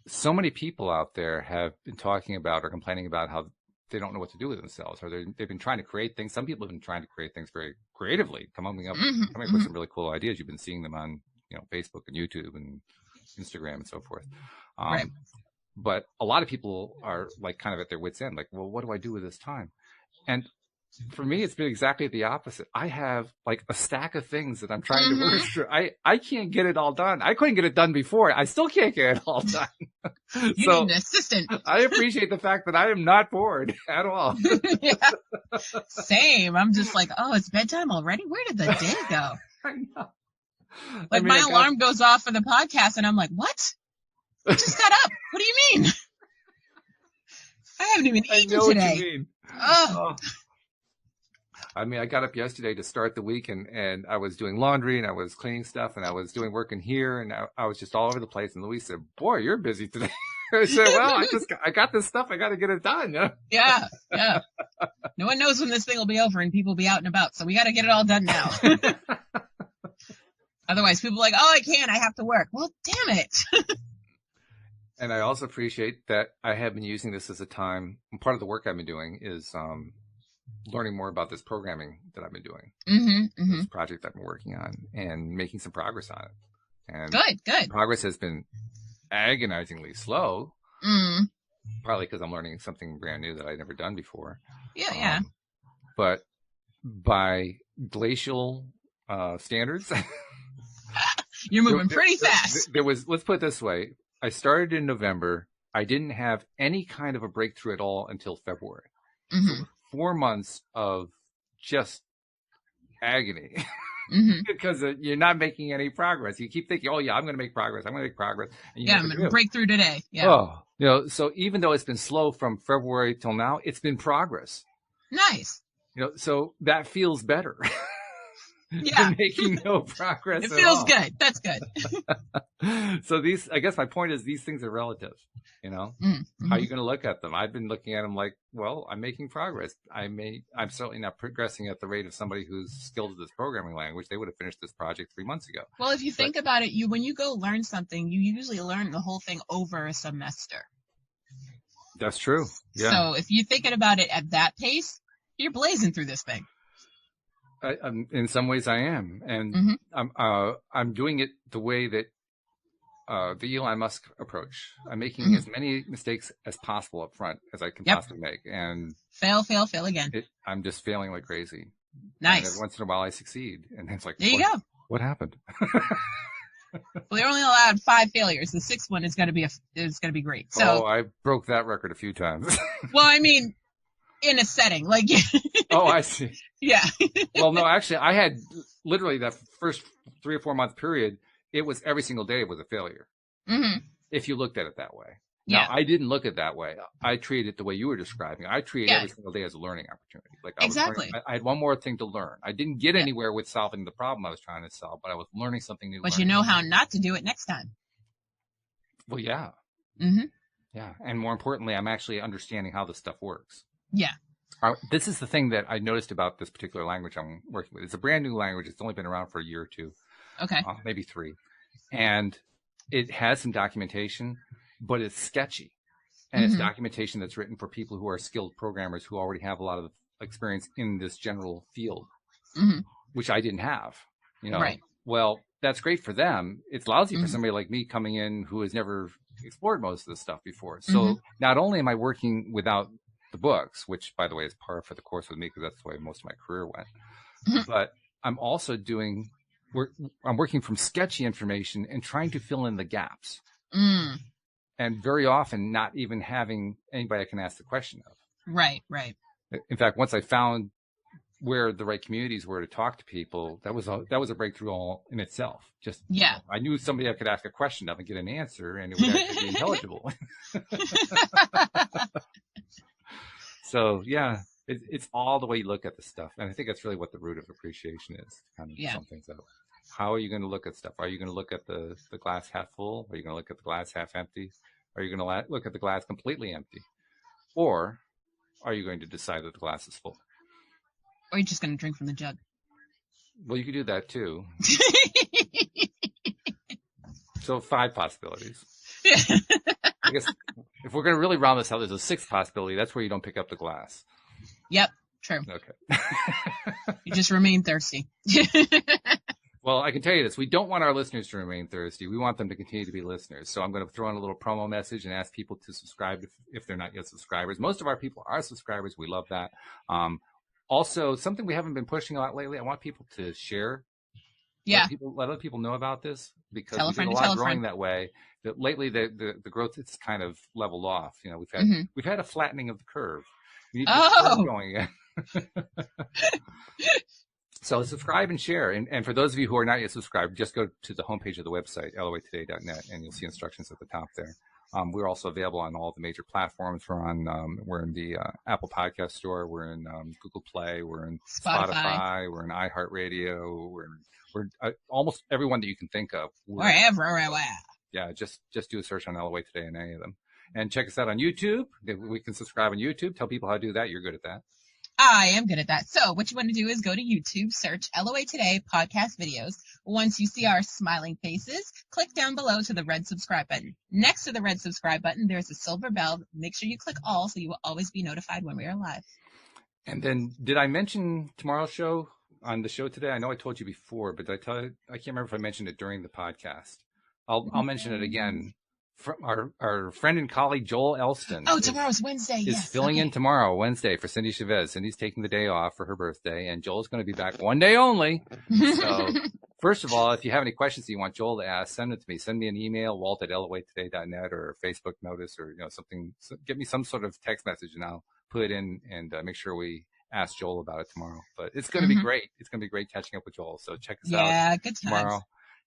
so many people out there have been talking about or complaining about how they don't know what to do with themselves, or they've been trying to create things. Some people have been trying to create things very creatively, coming up with some really cool ideas. You've been seeing them on, Facebook and YouTube and Instagram and so forth. Right. But a lot of people are like kind of at their wits' end, like, well, what do I do with this time? And for me, it's been exactly the opposite. I have like a stack of things that I'm trying to work through. I can't get it all done. I couldn't get it done before. I still can't get it all done. You need an assistant. I appreciate the fact that I am not bored at all. Yeah. Same. I'm just like, oh, it's bedtime already? Where did the day go? I know. Like, my alarm goes off for the podcast, and I'm like, what? I just got up. What do you mean? I haven't even eaten today. What you mean. Oh. I mean, I got up yesterday to start the week, and I was doing laundry, and I was cleaning stuff, and I was doing work in here, and I was just all over the place. And Louise said, boy, you're busy today. I said, well, I got this stuff. I got to get it done. Yeah. No one knows when this thing will be over, and people will be out and about. So we got to get it all done now. Otherwise, people are like, oh, I can't. I have to work. Well, damn it. And I also appreciate that I have been using this as a time. And part of the work I've been doing is learning more about this programming that I've been doing. This project I've been working on and making some progress on it. And good. Progress has been agonizingly slow. Partly because I'm learning something brand new that I'd never done before. Yeah. But by glacial standards, you're moving pretty fast. Let's put it this way. I started in November. I didn't have any kind of a breakthrough at all until February. So 4 months of just agony because you're not making any progress. You keep thinking, oh yeah, I'm going to make progress. I'm going to make progress. And I'm going to break through today. Yeah. Oh, so even though it's been slow from February till now, it's been progress. Nice. So that feels better. Yeah. Making no progress. It feels good. That's good. So I guess my point is these things are relative, How are you going to look at them? I've been looking at them like, well, I'm making progress. I'm certainly not progressing at the rate of somebody who's skilled at this programming language. They would have finished this project 3 months ago. Well, if you think about it, when you go learn something, you usually learn the whole thing over a semester. That's true. Yeah. So if you're thinking about it at that pace, you're blazing through this thing. In some ways I am. And I'm doing it the way that the Elon Musk approach. I'm making as many mistakes as possible up front as I can possibly make. And fail again. I'm just failing like crazy. Nice. And every once in a while I succeed. And it's like, there you go. What happened? Well, they're only allowed 5 failures. The sixth one is going to be great. So, I broke that record a few times. Well, I mean, in a setting like. Oh, I see. Yeah. Well, no, actually, I had literally that first 3 or 4 month period. It was every single day was a failure. Mm-hmm. If you looked at it that way. Yeah. Now, I didn't look at it that way. I treated it the way you were describing. I treated every single day as a learning opportunity. Like exactly. I had one more thing to learn. I didn't get anywhere with solving the problem I was trying to solve, but I was learning something new. But you know how not to do it next time. Well, yeah. Mm-hmm. Yeah. And more importantly, I'm actually understanding how this stuff works. Yeah. This is the thing that I noticed about this particular language I'm working with. It's a brand new language. It's only been around for a year or two. Okay. Maybe 3. And it has some documentation, but it's sketchy. And it's documentation that's written for people who are skilled programmers who already have a lot of experience in this general field, which I didn't have. Right. Well, that's great for them. It's lousy for somebody like me coming in who has never explored most of this stuff before. So not only am I working without the books, which, by the way, is par for the course with me because that's the way most of my career went, but I'm also I'm working from sketchy information and trying to fill in the gaps. And very often not even having anybody I can ask the question of. Right, right. In fact, once I found where the right communities were to talk to people, that was a breakthrough all in itself. Just I knew somebody I could ask a question of and get an answer, and it would actually be intelligible. So yeah, it's all the way you look at the stuff, and I think that's really what the root of appreciation is. Kind of sum things out. How are you going to look at stuff? Are you going to look at the glass half full? Are you going to look at the glass half empty? Are you going to look at the glass completely empty? Or are you going to decide that the glass is full? Or are you just going to drink from the jug? Well, you could do that too. So 5 possibilities. I guess if we're going to really round this out, there's a 6th possibility. That's where you don't pick up the glass. Yep, true. Okay. You just remain thirsty. Well, I can tell you this. We don't want our listeners to remain thirsty. We want them to continue to be listeners. So I'm going to throw in a little promo message and ask people to subscribe if they're not yet subscribers. Most of our people are subscribers. We love that. Also, something we haven't been pushing a lot lately, I want people to share. Yeah. Let other people know about this because tell a we friend did a to lot tell of a growing friend. that way. That lately, the growth has kind of leveled off. We've had a flattening of the curve. We need to get the curve going again. So subscribe and share. And for those of you who are not yet subscribed, just go to the homepage of the website, loatoday.net, and you'll see instructions at the top there. We're also available on all the major platforms. We're in the Apple Podcast Store. We're in Google Play. We're in Spotify. We're in iHeartRadio. We're almost everyone that you can think of. We're everywhere. Yeah, just do a search on LOA Today in any of them. And check us out on YouTube. We can subscribe on YouTube. Tell people how to do that. You're good at that. I am good at that. So what you want to do is go to YouTube, search LOA Today podcast videos. Once you see our smiling faces, click down below to the red subscribe button. Next to the red subscribe button, there's a silver bell. Make sure you click all so you will always be notified when we are live. And then did I mention tomorrow's show on the show today? I know I told you before, but I can't remember if I mentioned it during the podcast. I'll mention it again. From our friend and colleague Joel Elston. Oh, tomorrow's Wednesday. Is filling in tomorrow, Wednesday, for Cindy Chavez. Cindy's taking the day off for her birthday, and Joel's going to be back one day only. So, first of all, if you have any questions that you want Joel to ask, send it to me. Send me an email, walt@loatoday.net, or a Facebook notice, or something. So give me some sort of text message, and I'll put it in and make sure we ask Joel about it tomorrow. But it's going to be great. It's going to be great catching up with Joel. So check us out good tomorrow.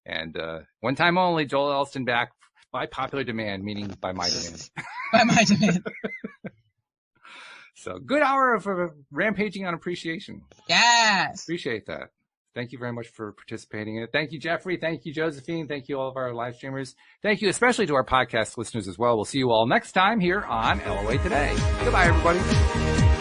And one time only, Joel Elston back. By popular demand, meaning by my demand. By my demand. So, good hour of rampaging on appreciation. Yes. Appreciate that. Thank you very much for participating in it. Thank you, Jeffrey. Thank you, Josephine. Thank you, all of our live streamers. Thank you especially to our podcast listeners as well. We'll see you all next time here on LOA Today. Goodbye, everybody.